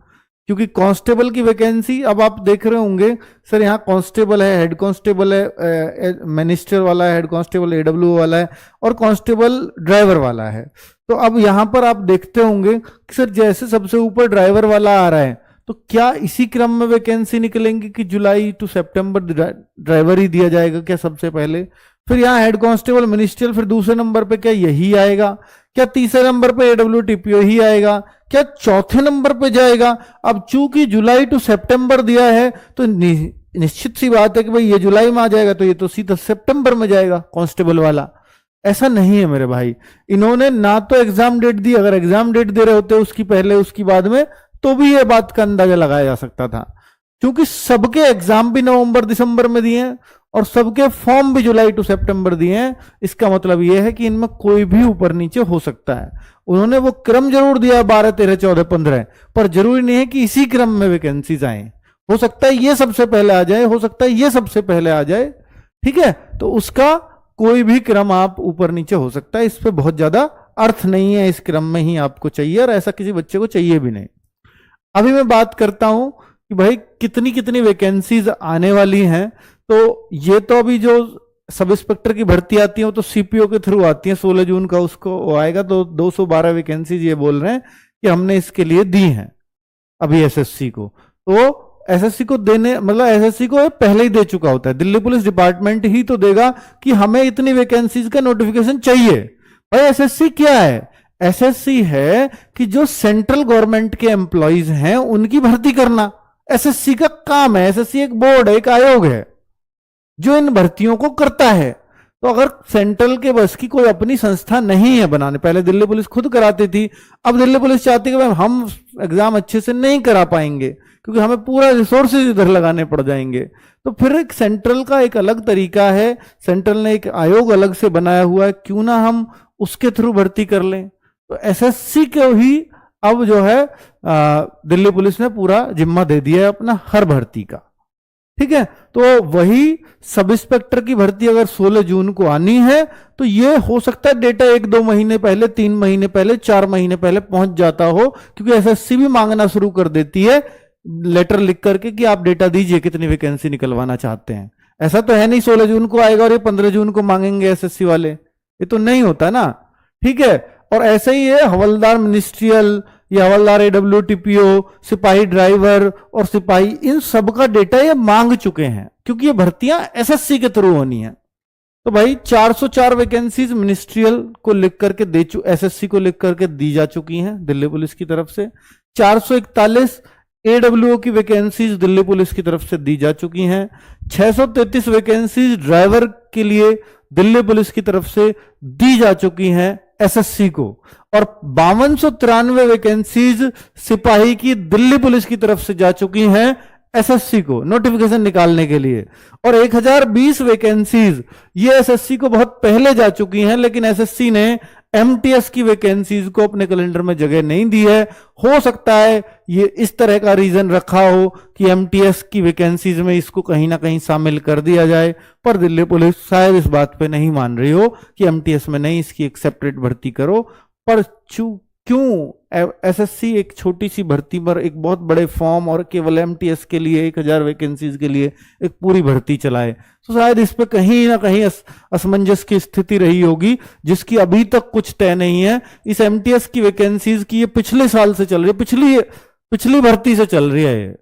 क्योंकि कांस्टेबल की वैकेंसी अब आप देख रहे होंगे, सर यहाँ कांस्टेबल है, हेड कांस्टेबल है, मिनिस्टर वाला है, हेड कांस्टेबल एडब्ल्यू वाला है, और कांस्टेबल ड्राइवर वाला है। तो अब यहाँ पर आप देखते होंगे कि सर जैसे सबसे ऊपर ड्राइवर वाला आ रहा है, तो क्या इसी क्रम में वैकेंसी निकलेंगी कि जुलाई टू सितंबर ड्राइवर ही दिया जाएगा क्या सबसे पहले, फिर यहाँ हेड कांस्टेबल मिनिस्ट्रियल, फिर दूसरे नंबर पे क्या यही आएगा, क्या तीसरे नंबर पे एडब्ल्यूटीपीओ ही आएगा, क्या चौथे नंबर पे जाएगा। अब चूंकि जुलाई टू सितंबर दिया है तो निश्चित सी बात है कि भाई ये जुलाई में आ जाएगा, तो ये तो सीधा सितंबर में जाएगा कांस्टेबल वाला। ऐसा नहीं है मेरे भाई, इन्होंने ना तो एग्जाम डेट दी, अगर एग्जाम डेट दे रहे होते उसकी पहले उसकी बाद में तो भी ये बात का अंदाजा लगाया जा सकता था, क्योंकि सबके एग्जाम भी नवंबर दिसंबर में दिए हैं और सबके फॉर्म भी जुलाई टू सितंबर दिए हैं। इसका मतलब यह है कि इनमें कोई भी ऊपर नीचे हो सकता है। उन्होंने वो क्रम जरूर दिया 12 13 14 15, पर जरूरी नहीं है कि इसी क्रम में वैकेंसीज आए। हो सकता है ये सबसे पहले आ जाए, हो सकता है ये सबसे पहले आ जाए। ठीक है, तो उसका कोई भी क्रम आप ऊपर नीचे हो सकता है, इस पर बहुत ज्यादा अर्थ नहीं है। इस क्रम में ही आपको चाहिए और ऐसा किसी बच्चे को चाहिए भी नहीं। अभी मैं बात करता हूं कि भाई कितनी कितनी वैकेंसीज आने वाली हैं। तो ये तो अभी जो सब इंस्पेक्टर की भर्ती आती है वो तो सीपीओ के थ्रू आती है, 16 जून का उसको वो आएगा। तो 212 वैकेंसीज ये बोल रहे हैं कि हमने इसके लिए दी हैं अभी एसएससी को। तो एसएससी को देने मतलब एसएससी को पहले ही दे चुका होता है, दिल्ली पुलिस डिपार्टमेंट ही तो देगा कि हमें इतनी वैकेंसीज का नोटिफिकेशन चाहिए। भाई एसएससी क्या है? एसएससी है कि जो सेंट्रल गवर्नमेंट के एम्प्लॉइज हैं उनकी भर्ती करना एसएससी का काम है। एसएससी एक बोर्ड है, एक आयोग है जो इन भर्तियों को करता है। तो अगर सेंट्रल के बस की कोई अपनी संस्था नहीं है बनाने, पहले दिल्ली पुलिस खुद कराती थी, अब दिल्ली पुलिस चाहती है कि हम एग्जाम अच्छे से नहीं करा पाएंगे क्योंकि हमें पूरा रिसोर्सेज इधर लगाने पड़ जाएंगे। तो फिर एक सेंट्रल का एक अलग तरीका है, सेंट्रल ने एक आयोग अलग से बनाया हुआ है, क्यों ना हम उसके थ्रू भर्ती कर लें। तो एसएससी को ही अब जो है दिल्ली पुलिस ने पूरा जिम्मा दे दिया है अपना हर भर्ती का। ठीक है, तो वही सब इंस्पेक्टर की भर्ती अगर 16 जून को आनी है तो ये हो सकता है डेटा 1-2 महीने पहले, 3 महीने पहले, 4 महीने पहले पहुंच जाता हो, क्योंकि एसएससी भी मांगना शुरू कर देती है लेटर लिख करके कि आप डेटा दीजिए कितनी वैकेंसी निकलवाना चाहते हैं। ऐसा तो है नहीं 16 जून को आएगा और ये 15 जून को मांगेंगे एसएससी वाले, ये तो नहीं होता ना। ठीक है, और ऐसे ही है हवलदार मिनिस्ट्रियल या हवलदार एडब्ल्यूटीपीओ, सिपाही ड्राइवर और सिपाही, इन सब का डेटा ये मांग चुके हैं क्योंकि ये भर्तियां एसएससी के थ्रू होनी है। तो भाई 404 वैकेंसीज मिनिस्ट्रियल को लिख करके एसएससी को लिख करके दी जा चुकी हैं दिल्ली पुलिस की तरफ से। 441 एडब्ल्यूओ की वैकेंसीज दिल्ली पुलिस की तरफ से दी जा चुकी हैं। 633 वैकेंसीज ड्राइवर के लिए दिल्ली पुलिस की तरफ से दी जा चुकी हैं एसएससी को, और 5293 वैकेंसीज सिपाही की दिल्ली पुलिस की तरफ से जा चुकी हैं एसएससी को नोटिफिकेशन निकालने के लिए, और 1020 वैकेंसीज ये एसएससी को बहुत पहले जा चुकी हैं, लेकिन एसएससी ने एमटीएस की वैकेंसीज को अपने कैलेंडर में जगह नहीं दी है। हो सकता है ये इस तरह का रीजन रखा हो कि एमटीएस की वैकेंसीज में इसको कहीं ना कहीं शामिल कर दिया जाए, पर दिल्ली पुलिस शायद इस बात पे नहीं मान रही हो कि एमटीएस में नहीं, इसकी एक सेपरेट भर्ती करो। पर क्यों एसएससी एक छोटी सी भर्ती पर एक बहुत बड़े फॉर्म और केवल एमटीएस के लिए 1000 वैकेंसीज के लिए एक पूरी भर्ती चलाए? तो शायद इस पे कहीं ना कहीं असमंजस की स्थिति रही होगी, जिसकी अभी तक कुछ तय नहीं है। इस एमटीएस की वैकेंसीज की ये पिछले साल से चल रही है, पिछली भर्ती से चल रही है,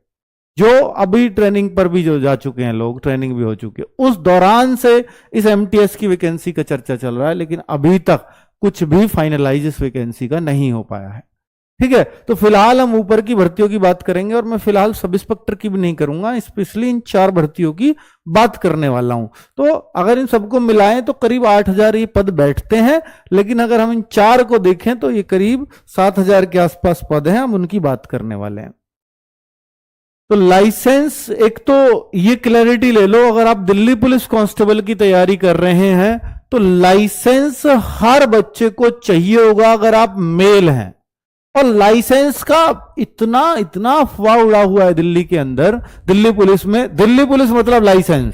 जो अभी ट्रेनिंग पर भी जो जा चुके हैं लोग, ट्रेनिंग भी हो चुकी है, उस दौरान से इस एमटीएस की वैकेंसी का चर्चा चल रहा है, लेकिन अभी तक कुछ भी फाइनलाइज इस वैकेंसी का नहीं हो पाया है। ठीक है, तो फिलहाल हम ऊपर की भर्तियों की बात करेंगे, और मैं फिलहाल सब इंस्पेक्टर की भी नहीं करूंगा, स्पेशली इन 4 भर्तियों की बात करने वाला हूं। तो अगर इन सबको मिलाएं तो करीब 8000 ये पद बैठते हैं, लेकिन अगर हम इन 4 को देखें तो ये करीब 7000 के आसपास पद हैं, हम उनकी बात करने वाले हैं। तो लाइसेंस, एक तो ये क्लैरिटी ले लो, अगर आप दिल्ली पुलिस कांस्टेबल की तैयारी कर रहे हैं तो लाइसेंस हर बच्चे को चाहिए होगा अगर आप मेल हैं। और लाइसेंस का इतना इतना अफवाह उड़ा हुआ है दिल्ली के अंदर, दिल्ली पुलिस में, दिल्ली पुलिस मतलब लाइसेंस,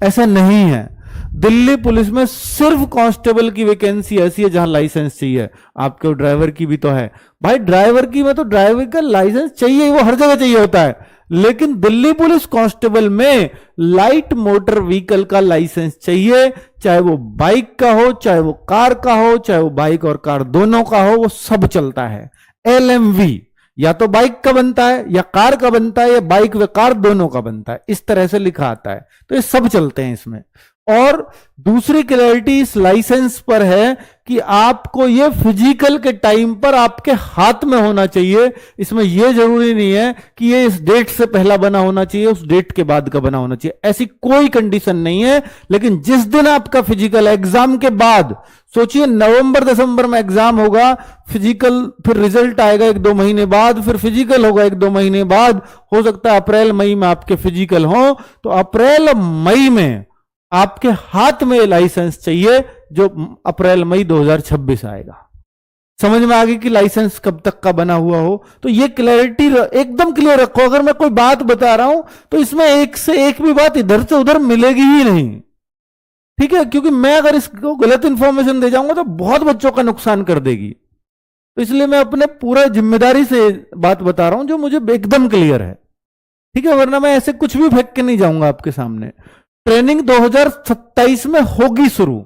ऐसा नहीं है। दिल्ली पुलिस में सिर्फ कांस्टेबल की वैकेंसी ऐसी है जहां लाइसेंस चाहिए। आपके ड्राइवर की भी तो है भाई, ड्राइवर की में तो ड्राइवर का लाइसेंस चाहिए, वो हर जगह चाहिए होता है। लेकिन दिल्ली पुलिस कांस्टेबल में लाइट मोटर व्हीकल का लाइसेंस चाहिए, चाहे वो बाइक का हो, चाहे वो कार का हो, चाहे वो बाइक और कार दोनों का हो, वो सब चलता है। एलएमवी या तो बाइक का बनता है या कार का बनता है, या बाइक व कार दोनों का बनता है, इस तरह से लिखा आता है। तो ये सब चलते हैं इसमें। और दूसरी क्लैरिटी इस लाइसेंस पर है कि आपको ये फिजिकल के टाइम पर आपके हाथ में होना चाहिए। इसमें यह जरूरी नहीं है कि ये इस डेट से पहला बना होना चाहिए, उस डेट के बाद का बना होना चाहिए, ऐसी कोई कंडीशन नहीं है। लेकिन जिस दिन आपका फिजिकल एग्जाम के बाद, सोचिए नवंबर दिसंबर में एग्जाम होगा, फिजिकल फिर रिजल्ट आएगा 1-2 महीने बाद, फिर फिजिकल होगा 1-2 महीने बाद, हो सकता है अप्रैल मई में आपके फिजिकल हो, तो अप्रैल मई में आपके हाथ में लाइसेंस चाहिए जो अप्रैल मई 2026 आएगा। समझ में आ गई कि लाइसेंस कब तक का बना हुआ हो। तो ये क्लैरिटी एकदम क्लियर रखो। अगर मैं कोई बात बता रहा हूं तो इसमें एक से एक भी बात इधर से उधर मिलेगी ही नहीं, ठीक है? क्योंकि मैं अगर इसको गलत इंफॉर्मेशन दे जाऊंगा तो बहुत बच्चों का नुकसान कर देगी। तो इसलिए मैं अपने पूरा जिम्मेदारी से बात बता रहा हूं जो मुझे एकदम क्लियर है, ठीक है? वरना मैं ऐसे कुछ भी फेंक के नहीं जाऊंगा आपके सामने। ट्रेनिंग 2027 में होगी शुरू।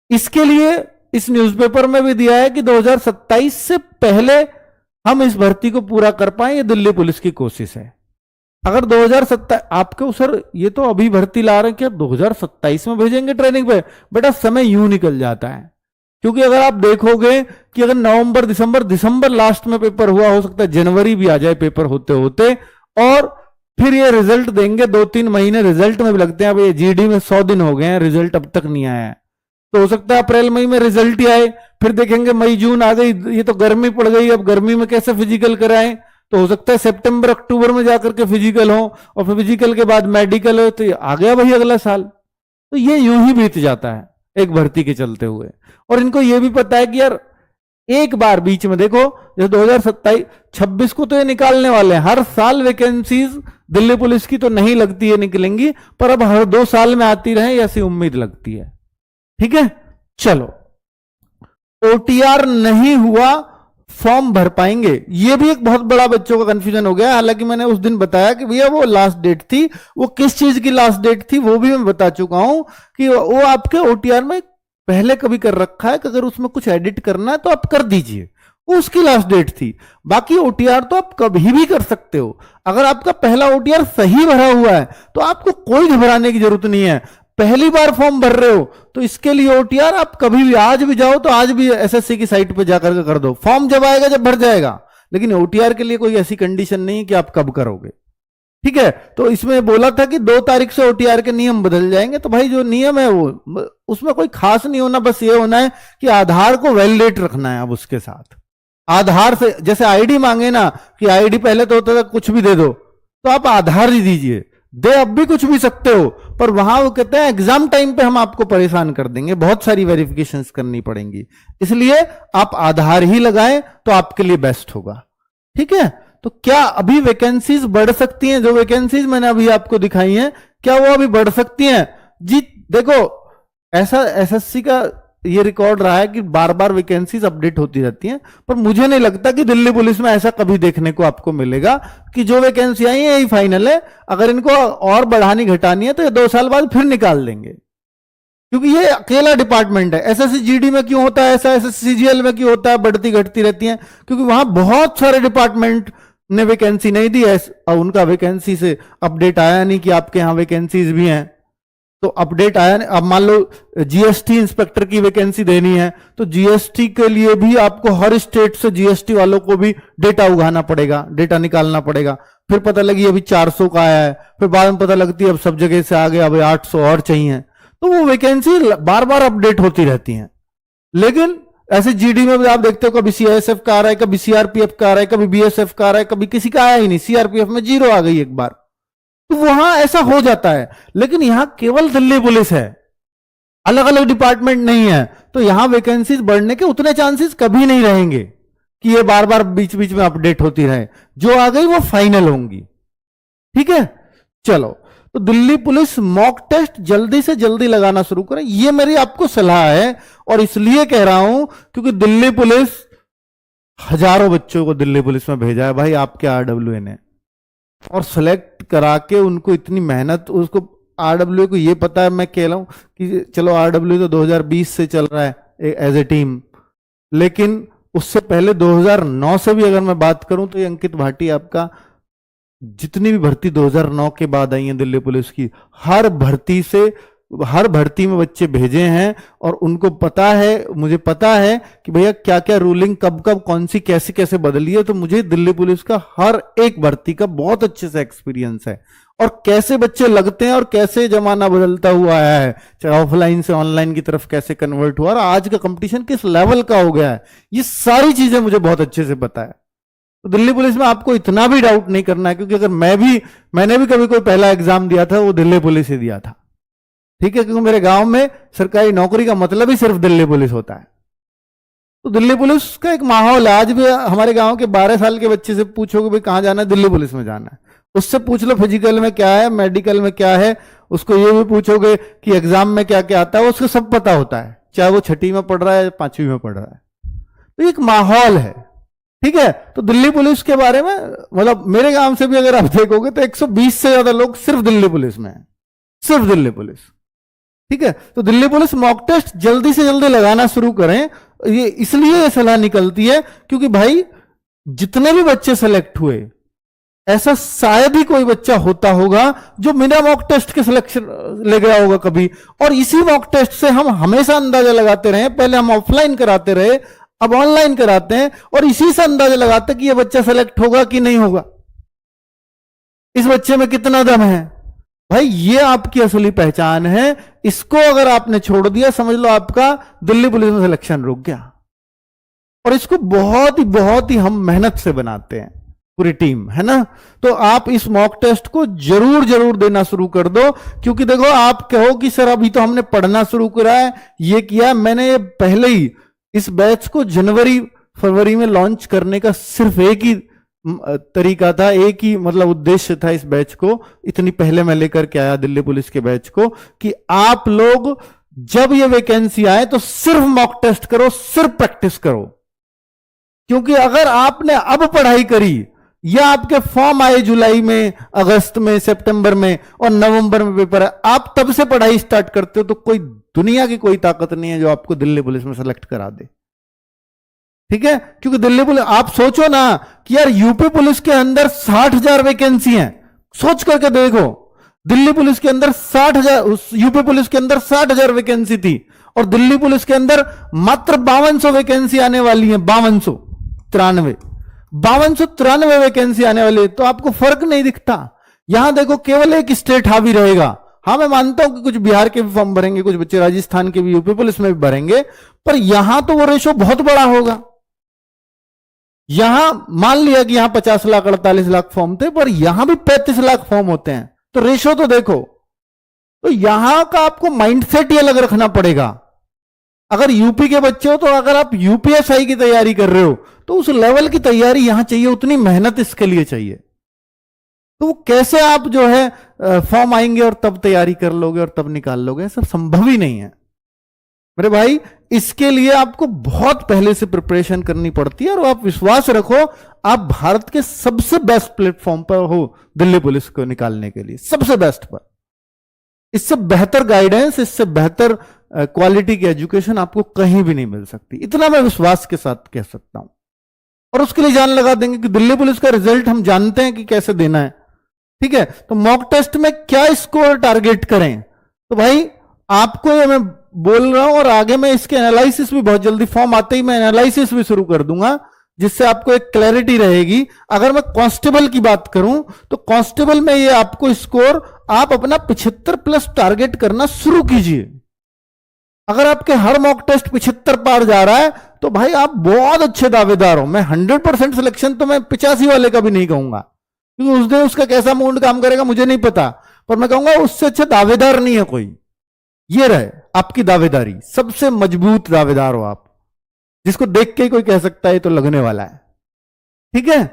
इसके लिए इस न्यूज़पेपर में भी दिया है कि 2027 से पहले हम इस भर्ती को पूरा कर पाए, ये दिल्ली पुलिस की कोशिश है। अगर 2027 आपके सर ये तो अभी भर्ती ला रहे हैं, क्या 2027 में भेजेंगे ट्रेनिंग पे? बेटा समय यूं निकल जाता है। क्योंकि अगर आप देखोगे कि अगर नवंबर दिसंबर लास्ट में पेपर हुआ, हो सकता है जनवरी भी आ जाए पेपर होते होते, और फिर ये रिजल्ट देंगे 2-3 महीने रिजल्ट में भी लगते हैं। अब ये जीडी में 100 दिन हो गए हैं, रिजल्ट अब तक नहीं आया है, तो हो सकता है अप्रैल मई में रिजल्ट ही आए। फिर देखेंगे मई जून आ गई, ये तो गर्मी पड़ गई, अब गर्मी में कैसे फिजिकल कराएं? तो हो सकता है सितंबर अक्टूबर में जाकर के फिजिकल हो, और फिर फिजिकल के बाद मेडिकल हो, तो आ गया भाई अगला साल। तो ये यूं ही बीत जाता है एक भर्ती के चलते हुए। और इनको ये भी पता है कि यार एक बार बीच में देखो, जैसे 2026 को तो ये निकालने वाले हैं। हर साल वैकेंसीज दिल्ली पुलिस की तो नहीं लगती है निकलेंगी, पर अब हर 2 साल में आती रहे ऐसी उम्मीद लगती है, ठीक है? चलो, ओटीआर नहीं हुआ, फॉर्म भर पाएंगे? ये भी एक बहुत बड़ा बच्चों का कंफ्यूजन हो गया। हालांकि मैंने उस दिन बताया कि भैया वो लास्ट डेट थी, वो किस चीज की लास्ट डेट थी वो भी मैं बता चुका हूं कि वो आपके ओटीआर में पहले कभी कर रखा है कि अगर उसमें कुछ एडिट करना है तो आप कर दीजिए, वो उसकी लास्ट डेट थी। बाकी ओटीआर तो आप कभी भी कर सकते हो। अगर आपका पहला ओटीआर सही भरा हुआ है तो आपको कोई घबराने की जरूरत नहीं है। पहली बार फॉर्म भर रहे हो तो इसके लिए ओटीआर आप कभी भी, आज भी जाओ तो आज भी एसएससी की साइट पे जाकर के कर दो। फॉर्म जब आएगा जब भर जाएगा, लेकिन ओटीआर के लिए कोई ऐसी कंडीशन नहीं कि आप कब करोगे, ठीक है? तो इसमें बोला था कि 2 तारीख से ओटीआर के नियम बदल जाएंगे, तो भाई जो नियम है वो उसमें कोई खास नहीं होना, बस ये होना है कि आधार को वैलिडेट रखना है। अब उसके साथ आधार से, जैसे आईडी मांगे ना कि आईडी पहले तो होता था कुछ भी दे दो, तो आप आधार ही दीजिए, दे अब भी कुछ भी सकते हो, पर वहां वो कहते हैं एग्जाम टाइम पे हम आपको परेशान कर देंगे, बहुत सारी वेरिफिकेशंस करनी पड़ेंगी, इसलिए आप आधार ही लगाएं तो आपके लिए बेस्ट होगा, ठीक है? तो क्या अभी वैकेंसीज बढ़ सकती हैं? जो वैकेंसीज मैंने अभी आपको दिखाई हैं, क्या वो अभी बढ़ सकती हैं? जी देखो, ऐसा एसएससी का ये रिकॉर्ड रहा है कि बार बार वैकेंसीज अपडेट होती रहती हैं, पर मुझे नहीं लगता कि दिल्ली पुलिस में ऐसा कभी देखने को आपको मिलेगा कि जो वैकेंसी आई है यही फाइनल है, अगर इनको और बढ़ानी घटानी है तो ये 2 साल बाद फिर निकाल देंगे, क्योंकि ये अकेला डिपार्टमेंट है। एसएससी जीडी में क्यों होता है ऐसा, एसएससी सीजीएल में क्यों होता है बढ़ती घटती रहती है? क्योंकि वहां बहुत सारे डिपार्टमेंट ने वैकेंसी नहीं दी है और उनका वैकेंसी से अपडेट आया नहीं कि आपके यहां वैकेंसीज भी हैं, तो अपडेट आया नहीं। अब मान लो जीएसटी इंस्पेक्टर की वैकेंसी देनी है, तो जीएसटी के लिए भी आपको हर स्टेट से जीएसटी वालों को भी डेटा उगाना पड़ेगा, डेटा निकालना पड़ेगा। फिर पता लगी अभी 400 का आया है, फिर बाद में पता लगती है अब सब जगह से आ गया, अभी 800 और चाहिए। तो वो वैकेंसी बार बार अपडेट होती रहती हैं। लेकिन ऐसे जीडी में भी आप देखते हो कभी सीआईएसएफ का आ रहा है, कभी सीआरपीएफ का आ रहा है, कभी बीएसएफ का आ रहा है, कभी किसी का आया ही नहीं। सीआरपीएफ में 0 आ गई एक बार, तो वहां ऐसा हो जाता है। लेकिन यहां केवल दिल्ली पुलिस है, अलग अलग डिपार्टमेंट नहीं है, तो यहां वैकेंसीज बढ़ने के उतने चांसेस कभी नहीं रहेंगे, कि ये बार बार बीच बीच में अपडेट होती रहे, जो आ गई वो फाइनल होंगी। ठीक है, चलो, तो दिल्ली पुलिस मॉक टेस्ट जल्दी से जल्दी लगाना शुरू करें, ये मेरी आपको सलाह है। और इसलिए कह रहा हूं क्योंकि दिल्ली पुलिस हजारों बच्चों को दिल्ली पुलिस में भेजा है भाई आपके आरडब्ल्यूए ने, और सेलेक्ट करा के उनको इतनी मेहनत, उसको आरडब्ल्यूए को ये पता है, मैं कह रहा हूं कि चलो आरडब्ल्यूए तो 2020 से चल रहा है एज ए टीम, लेकिन उससे पहले 2009 से भी अगर मैं बात करूं तो ये अंकित भाटी आपका, जितनी भी भर्ती 2009 के बाद आई है दिल्ली पुलिस की, हर भर्ती में बच्चे भेजे हैं, और उनको पता है, मुझे पता है कि भैया क्या क्या रूलिंग कब कब कौन सी कैसे कैसे बदली है। तो मुझे दिल्ली पुलिस का हर एक भर्ती का बहुत अच्छे से एक्सपीरियंस है, और कैसे बच्चे लगते हैं और कैसे जमाना बदलता हुआ आया है, चाहे ऑफलाइन से ऑनलाइन की तरफ कैसे कन्वर्ट हुआ, और आज का कंपटीशन किस लेवल का हो गया है, ये सारी चीजें मुझे बहुत अच्छे से पता है। तो दिल्ली पुलिस में आपको इतना भी डाउट नहीं करना है, क्योंकि अगर मैंने भी कभी कोई पहला एग्जाम दिया था वो दिल्ली पुलिस ही दिया था। ठीक है, क्योंकि मेरे गांव में सरकारी नौकरी का मतलब ही सिर्फ दिल्ली पुलिस होता है। तो दिल्ली पुलिस का एक माहौल है। आज भी हमारे गांव के 12 साल के बच्चे से पूछोगे भाई कहां जाना है, दिल्ली पुलिस में जाना है। उससे पूछ लो फिजिकल में क्या है, मेडिकल में क्या है, उसको ये भी पूछोगे कि एग्जाम में क्या क्या आता है, उसको सब पता होता है, चाहे वो 6वीं में पढ़ रहा है या 5वीं में पढ़ रहा है। तो एक माहौल है। ठीक है, तो दिल्ली पुलिस के बारे में, मतलब मेरे गांव से भी अगर आप देखोगे तो 120 से ज्यादा लोग सिर्फ दिल्ली पुलिस में हैं, सिर्फ दिल्ली पुलिस। ठीक है, तो दिल्ली पुलिस मॉक टेस्ट जल्दी से जल्दी लगाना शुरू करें। ये इसलिए सलाह निकलती है क्योंकि भाई जितने भी बच्चे सेलेक्ट हुए, ऐसा शायद ही कोई बच्चा होता होगा जो बिना मॉक टेस्ट के सिलेक्शन ले गया होगा कभी। और इसी मॉक टेस्ट से हम हमेशा अंदाजा लगाते रहे, पहले हम ऑफलाइन कराते रहे, अब ऑनलाइन कराते हैं, और इसी से अंदाजा लगाते कि यह बच्चा सेलेक्ट होगा कि नहीं होगा, इस बच्चे में कितना दम है। भाई ये आपकी असली पहचान है। इसको अगर आपने छोड़ दिया, समझ लो आपका दिल्ली पुलिस में सिलेक्शन रुक गया। और इसको बहुत ही हम मेहनत से बनाते हैं, पूरी टीम, है ना। तो आप इस मॉक टेस्ट को जरूर देना शुरू कर दो, क्योंकि देखो आप कहो कि सर अभी तो हमने पढ़ना शुरू करा है, ये किया, मैंने ये पहले ही इस बैच को जनवरी फरवरी में लॉन्च करने का सिर्फ एक ही तरीका था, एक ही मतलब उद्देश्य था इस बैच को, इतनी पहले मैं लेकर के आया दिल्ली पुलिस के बैच को, कि आप लोग जब ये वैकेंसी आए तो सिर्फ मॉक टेस्ट करो, सिर्फ प्रैक्टिस करो। क्योंकि अगर आपने अब पढ़ाई करी, या आपके फॉर्म आए जुलाई में, अगस्त में, सितंबर में, और नवंबर में पेपर है, आप तब से पढ़ाई स्टार्ट करते हो, तो कोई दुनिया की कोई ताकत नहीं है जो आपको दिल्ली पुलिस में सेलेक्ट करा दे। ठीक है, क्योंकि दिल्ली पुलिस, आप सोचो ना कि यार यूपी पुलिस के अंदर 60,000 वैकेंसी हैं, सोच करके देखो, दिल्ली पुलिस के अंदर 60,000, यूपी पुलिस के अंदर 60,000 वैकेंसी थी, और दिल्ली पुलिस के अंदर मात्र 5200 वैकेंसी आने वाली है, 5293 वैकेंसी आने वाली है। तो आपको फर्क नहीं दिखता। यहां देखो केवल एक स्टेट हावी रहेगा। हाँ, मैं मानता हूं कि कुछ बिहार के भी फॉर्म भरेंगे, कुछ बच्चे राजस्थान के भी यूपी पुलिस में भी भरेंगे, पर यहां तो वो रेशो बहुत बड़ा होगा। यहां मान लिया कि यहां 50 लाख 48 लाख फॉर्म थे, पर यहां भी 35 लाख फॉर्म होते हैं, तो रेशो तो देखो। तो यहां का आपको माइंडसेट ही अलग रखना पड़ेगा। अगर यूपी के बच्चे हो, तो अगर आप यूपीएसआई की तैयारी कर रहे हो, तो उस लेवल की तैयारी यहां चाहिए, उतनी मेहनत इसके लिए चाहिए। तो वो कैसे आप जो है फॉर्म आएंगे और तब तैयारी कर लोगे और तब निकाल लोगे, सब संभव ही नहीं है मेरे भाई। इसके लिए आपको बहुत पहले से प्रिपरेशन करनी पड़ती है, और आप विश्वास रखो, आप भारत के सबसे बेस्ट प्लेटफॉर्म पर हो दिल्ली पुलिस को निकालने के लिए, सबसे बेस्ट पर। इससे बेहतर गाइडेंस, इससे बेहतर क्वालिटी की एजुकेशन आपको कहीं भी नहीं मिल सकती, इतना मैं विश्वास के साथ कह सकता हूं। और उसके लिए जान लगा देंगे कि दिल्ली पुलिस का रिजल्ट हम जानते हैं कि कैसे देना है। ठीक है, तो मॉक टेस्ट में क्या स्कोर टारगेट करें, तो भाई आपको ये मैं बोल रहा हूं, और आगे मैं इसके एनालिसिस भी बहुत जल्दी, फॉर्म आते ही मैं एनालिसिस भी शुरू कर दूंगा, जिससे आपको एक क्लैरिटी रहेगी। अगर मैं कांस्टेबल की बात करूं, तो कांस्टेबल में ये आपको स्कोर, आप अपना 75+ टारगेट करना शुरू कीजिए। अगर आपके हर मॉक टेस्ट 75 पार जा रहा है, तो भाई आप बहुत अच्छे दावेदार हो। मैं 100% सिलेक्शन तो मैं 85 वाले का भी नहीं कहूंगा, क्योंकि उस दिन उसका कैसा मूड काम करेगा मुझे नहीं पता, पर मैं कहूंगा उससे अच्छा दावेदार नहीं है कोई। ये रहे आपकी दावेदारी, सबसे मजबूत दावेदार हो आप। जिसको देख के ही कोई कह सकता है ये तो लगने वाला है। ठीक है,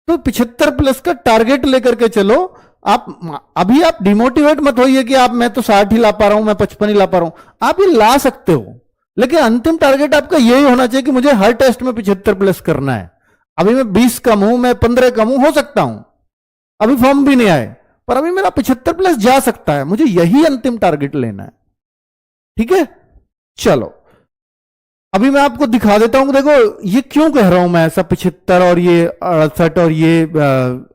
तो 75 प्लस का टारगेट लेकर के चलो। अभी आप डिमोटिवेट मत होइए कि आप मैं तो 60 ही ला पा रहा हूं, मैं 55 ही ला पा रहा हूं। आप ये ला सकते हो, लेकिन अंतिम टारगेट आपका यही होना चाहिए कि मुझे हर टेस्ट में 75 प्लस करना है। अभी मैं 20 कम हूं, मैं 15 कम हूं, हो सकता हूं, अभी फॉर्म भी नहीं आए, पर अभी मेरा 75 प्लस जा सकता है, मुझे यही अंतिम टारगेट लेना है। ठीक है, चलो अभी मैं आपको दिखा देता हूं। देखो ये क्यों कह रहा हूं मैं ऐसा 75 और ये 68 और ये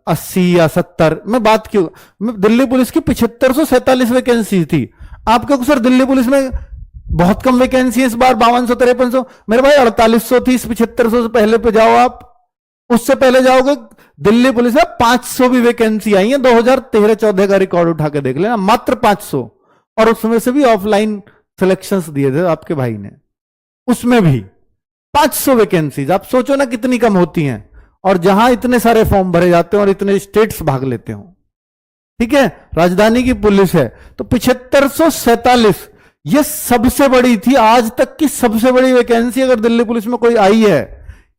80 या 70। मैं बात क्यों, मैं दिल्ली पुलिस की 7547 वैकेंसी थी। आप क्यों सर दिल्ली पुलिस में बहुत कम वैकेंसी है इस बार, 5200 5300। मेरे भाई 4800 थी, 7500 से पहले पे जाओ आप, उससे पहले जाओगे दिल्ली पुलिस में 500 भी वैकेंसी आई है। 2013-14 का रिकॉर्ड उठा के देख लेना, मात्र 500, और उसमें से भी ऑफलाइन सिलेक्शंस दिए थे आपके भाई ने, उसमें भी 500 वैकेंसीज। आप सोचो ना कितनी कम होती हैं, और जहां इतने सारे फॉर्म भरे जाते हैं और इतने स्टेट्स भाग लेते हो। ठीक है, राजधानी की पुलिस है तो 7547 ये सबसे बड़ी थी, आज तक की सबसे बड़ी वैकेंसी अगर दिल्ली पुलिस में कोई आई है,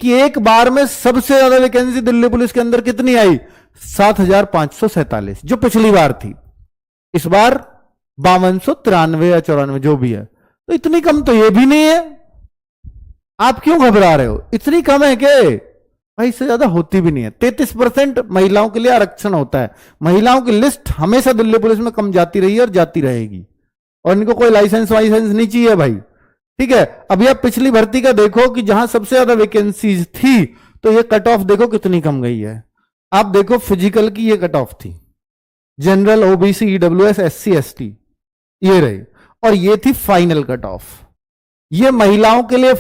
कि एक बार में सबसे ज्यादा वैकेंसी दिल्ली पुलिस के अंदर कितनी आई, 7547, जो पिछली बार थी। इस बार 5293 या 94 जो भी है, तो इतनी कम तो ये भी नहीं है। आप क्यों घबरा रहे हो, इतनी कम है क्या भाई, इससे ज्यादा होती भी नहीं है। 33% महिलाओं के लिए आरक्षण होता है। महिलाओं की लिस्ट हमेशा दिल्ली पुलिस में कम जाती रही है और जाती रहेगी, और इनको कोई लाइसेंस वाइसेंस नहीं चाहिए भाई। ठीक है, अभी आप पिछली भर्ती का देखो कि जहां सबसे ज्यादा वैकेंसीज थी, तो ये कट ऑफ देखो कितनी कम गई है। आप देखो फिजिकल की ये कट ऑफ थी, general, OBC, EWS, SC, ST, ये रही, और ये थी फाइनल कट ऑफ। ये महिलाओं के लिए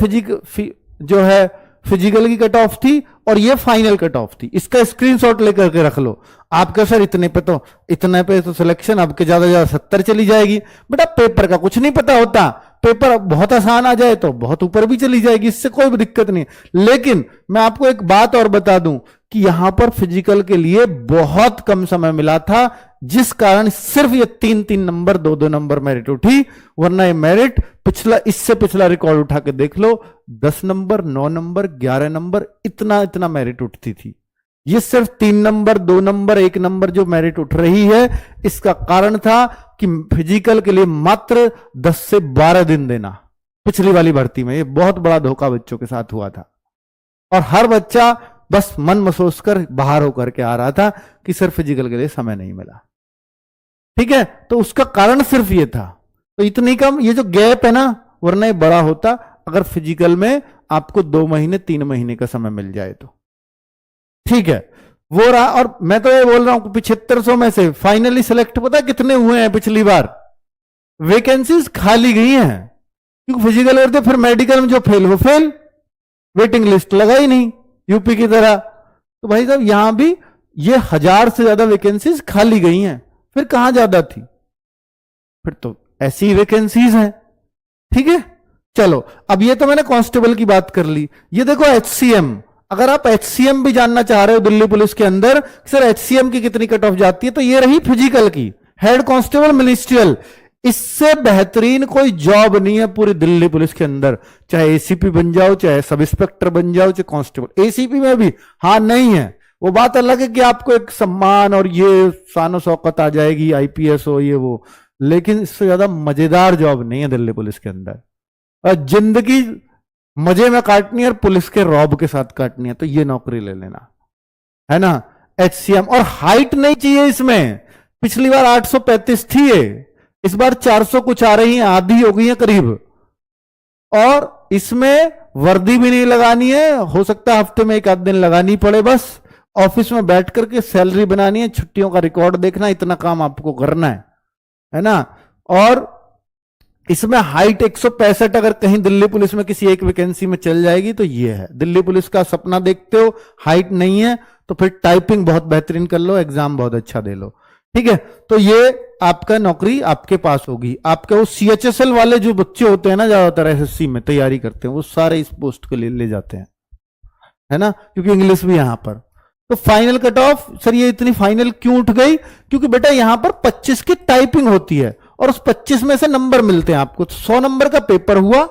जो है फिजिकल की कट ऑफ थी, और ये फाइनल कट ऑफ थी। इसका स्क्रीनशॉट लेकर के रख लो। आपका सर इतने पे तो सिलेक्शन आपके ज्यादा ज्यादा 70 चली जाएगी। बेटा पेपर का कुछ नहीं पता होता, पेपर बहुत आसान आ जाए तो बहुत ऊपर भी चली जाएगी, इससे कोई भी दिक्कत नहीं। लेकिन मैं आपको एक बात और बता दूं कि यहां पर फिजिकल के लिए बहुत कम समय मिला था, जिस कारण सिर्फ ये 3-3 नंबर 2-2 नंबर मेरिट उठी। वरना ये मेरिट इससे पिछला रिकॉर्ड उठा के देख लो, 10 नंबर, 9 नंबर, 11 नंबर, इतना इतना मेरिट उठती थी। ये सिर्फ 3 नंबर, 2 नंबर, 1 नंबर जो मेरिट उठ रही है, इसका कारण था कि फिजिकल के लिए मात्र 10 से 12 दिन देना पिछली वाली भर्ती में। ये बहुत बड़ा धोखा बच्चों के साथ हुआ था, और हर बच्चा बस मन महसूस कर बाहर होकर के आ रहा था कि सिर्फ फिजिकल के लिए समय नहीं मिला। ठीक है, तो उसका कारण सिर्फ ये था। तो इतनी कम ये जो गैप है ना, वरना ये बड़ा होता अगर फिजिकल में आपको 2 महीने 3 महीने का समय मिल जाए तो। ठीक है, वो रहा। और मैं तो ये बोल रहा हूं 7500 में से फाइनली सिलेक्ट पता कितने हुए हैं पिछली बार, वैकेंसीज खाली गई हैं, क्योंकि फिजिकल करते फिर मेडिकल में जो फेल वो फेल, वेटिंग लिस्ट लगा ही नहीं यूपी की तरह। तो भाई साहब यहां भी ये 1000 से ज्यादा वैकेंसीज खाली गई हैं, फिर कहां ज्यादा थी, फिर तो ऐसी वैकेंसीज हैं। ठीक है, चलो अब ये तो मैंने कांस्टेबल की बात कर ली। ये देखो एचसीएम, अगर आप एचसीएम भी जानना चाह रहे हो दिल्ली पुलिस के अंदर सर एचसीएम की कितनी कट ऑफ जाती है, तो ये रही फिजिकल की, हेड कांस्टेबल मिनिस्ट्रियल। इससे बेहतरीन कोई जॉब नहीं है पूरी दिल्ली पुलिस के अंदर, चाहे एसीपी बन जाओ, चाहे सब इंस्पेक्टर बन जाओ, चाहे कांस्टेबल। एसीपी में भी हाँ नहीं है, वो बात अलग है कि आपको एक सम्मान और ये शान शौकत आ जाएगी, आईपीएस हो ये वो, लेकिन इससे ज्यादा मजेदार जॉब नहीं है दिल्ली पुलिस के अंदर। और जिंदगी मजे में काटनी है और पुलिस के रौब के साथ काटनी है, तो ये नौकरी ले लेना, है ना। एचसीएम, और हाइट नहीं चाहिए इसमें। पिछली बार 835 थी ये, इस बार 400 कुछ आ रही है, आधी हो गई है करीब। और इसमें वर्दी भी नहीं लगानी है, हो सकता है हफ्ते में 1 आध दिन लगानी पड़े, बस ऑफिस में बैठ करके सैलरी बनानी है, छुट्टियों का रिकॉर्ड देखना, इतना काम आपको करना है ना। और इसमें हाइट 165 अगर कहीं दिल्ली पुलिस में किसी एक वैकेंसी में चल जाएगी तो ये है। दिल्ली पुलिस का सपना देखते हो, हाइट नहीं है तो फिर टाइपिंग बहुत बेहतरीन कर लो, एग्जाम बहुत अच्छा दे लो। ठीक है, तो ये आपका नौकरी आपके पास होगी। आपके वो सीएचएसएल वाले जो बच्चे होते हैं ना, ज्यादातर एसएससी में तैयारी करते हैं, वो सारे इस पोस्ट के लिए ले जाते हैं, है ना, क्योंकि इंग्लिश भी यहां पर। तो फाइनल कट ऑफ सर ये इतनी फाइनल क्यों उठ गई, क्योंकि बेटा यहां पर 25 की टाइपिंग होती है और उस 25 में से नंबर मिलते हैं आपको। 100 नंबर का पेपर हुआ,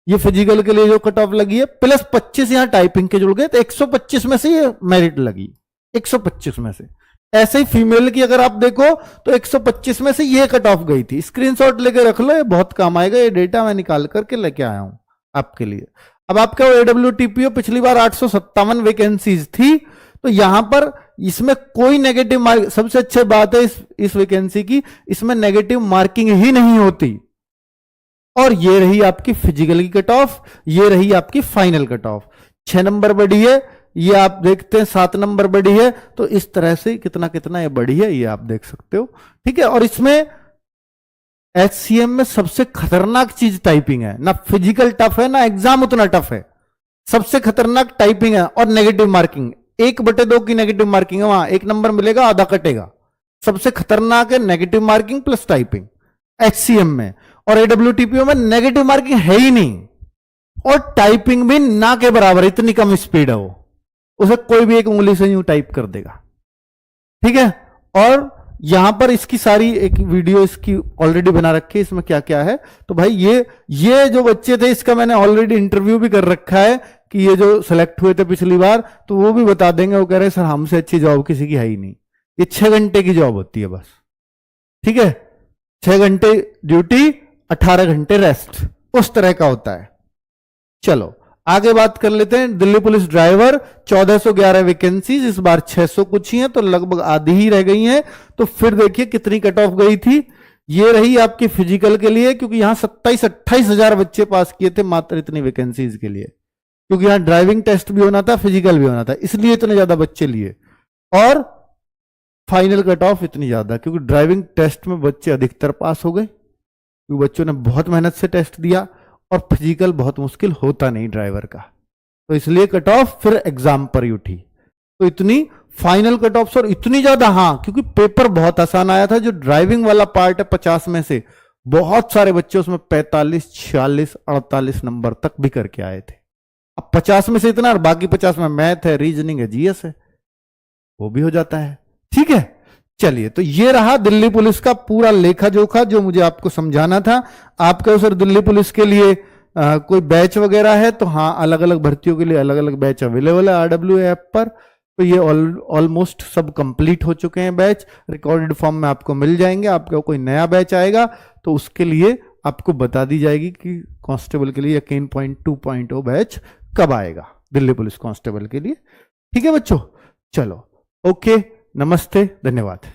ये फिजिकल के लिए जो कट ऑफ लगी है, प्लस 25 यहां टाइपिंग के जुड़ गए, तो 125 में से ये मेरिट लगी, 125 में से। ऐसे ही फीमेल की अगर आप देखो तो 125 में से ये कट ऑफ गई थी। स्क्रीनशॉट लेके रख लो, ये बहुत काम आएगा, ये डेटा मैं निकाल करके लेके आया हूं आपके लिए। अब आपका AWTPO पिछली बार 857 वैकेंसीज थी, तो यहां पर इसमें कोई नेगेटिव मार्क, सबसे अच्छी बात है इस वैकेंसी की, इसमें नेगेटिव मार्किंग ही नहीं होती। और ये रही आपकी फिजिकल की कट ऑफ, ये रही आपकी फाइनल कट ऑफ। 6 नंबर बढ़ी है, ये आप देखते हैं 7 नंबर बढ़ी है, तो इस तरह से कितना कितना ये बढ़ी है, ये आप देख सकते हो। ठीक है, और इसमें HCM में सबसे खतरनाक चीज टाइपिंग है, ना फिजिकल टफ है ना एग्जाम उतना टफ है, सबसे खतरनाक टाइपिंग है और नेगेटिव मार्किंग। 1/2 की नेगेटिव मार्किंग है, वहां 1 नंबर मिलेगा, आधा कटेगा। सबसे खतरनाक है negative marking plus typing HCM में। और AWTPO में नेगेटिव मार्किंग है ही नहीं, और टाइपिंग भी ना के बराबर, इतनी कम स्पीड है वो, उसे कोई भी एक उंगली से यूं टाइप कर देगा। ठीक है, और यहां पर इसकी सारी एक वीडियो इसकी ऑलरेडी बना रखी है, इसमें क्या क्या है। तो भाई ये जो बच्चे थे, इसका मैंने ऑलरेडी इंटरव्यू भी कर रखा है, कि ये जो सिलेक्ट हुए थे पिछली बार, तो वो भी बता देंगे। वो कह रहे हैं सर हमसे अच्छी जॉब किसी की है ही नहीं, ये 6 घंटे की जॉब होती है बस। ठीक है, 6 घंटे ड्यूटी, 18 घंटे रेस्ट, उस तरह का होता है। चलो आगे बात कर लेते हैं। दिल्ली पुलिस ड्राइवर 1411 वैकेंसीज, इस बार 600 कुछ ही हैं, तो लगभग आधी ही रह गई हैं। तो फिर देखिए कितनी कट ऑफ गई थी। ये रही आपकी फिजिकल के लिए, क्योंकि यहां 27-28 हजार बच्चे पास किए थे मात्र इतनी वैकेंसीज के लिए, क्योंकि यहां ड्राइविंग टेस्ट भी होना था, फिजिकल भी होना था, इसलिए इतने ज्यादा बच्चे लिए। और फाइनल कट ऑफ इतनी ज्यादा, क्योंकि ड्राइविंग टेस्ट में बच्चे अधिकतर पास हो गए, क्योंकि बच्चों ने बहुत मेहनत से टेस्ट दिया, और फिजिकल बहुत मुश्किल होता नहीं ड्राइवर का, तो इसलिए कट ऑफ फिर एग्जाम पर ही उठी। तो इतनी फाइनल कट ऑफ और इतनी ज्यादा, हाँ, क्योंकि पेपर बहुत आसान आया था। जो ड्राइविंग वाला पार्ट है 50 में से बहुत सारे बच्चे उसमें 45, 46, 48 नंबर तक भी करके आए थे। अब 50 में से इतना, और बाकी 50 में मैथ है, रीजनिंग है, GS है, वो भी हो जाता है। ठीक है, चलिए, तो ये रहा दिल्ली पुलिस का पूरा लेखा जोखा जो मुझे आपको समझाना था। आपके सर दिल्ली पुलिस के लिए कोई बैच वगैरह है, तो हाँ, अलग अलग भर्तियों के लिए अलग अलग बैच अवेलेबल है RW ऐप पर। तो ये ऑलमोस्ट सब कंप्लीट हो चुके हैं बैच, रिकॉर्डेड फॉर्म में आपको मिल जाएंगे। आपका कोई नया बैच आएगा तो उसके लिए आपको बता दी जाएगी कि कांस्टेबल के लिए यकीन पॉइंट 2.0 बैच कब आएगा दिल्ली पुलिस कांस्टेबल के लिए। ठीक है बच्चों, चलो ओके, नमस्ते, धन्यवाद।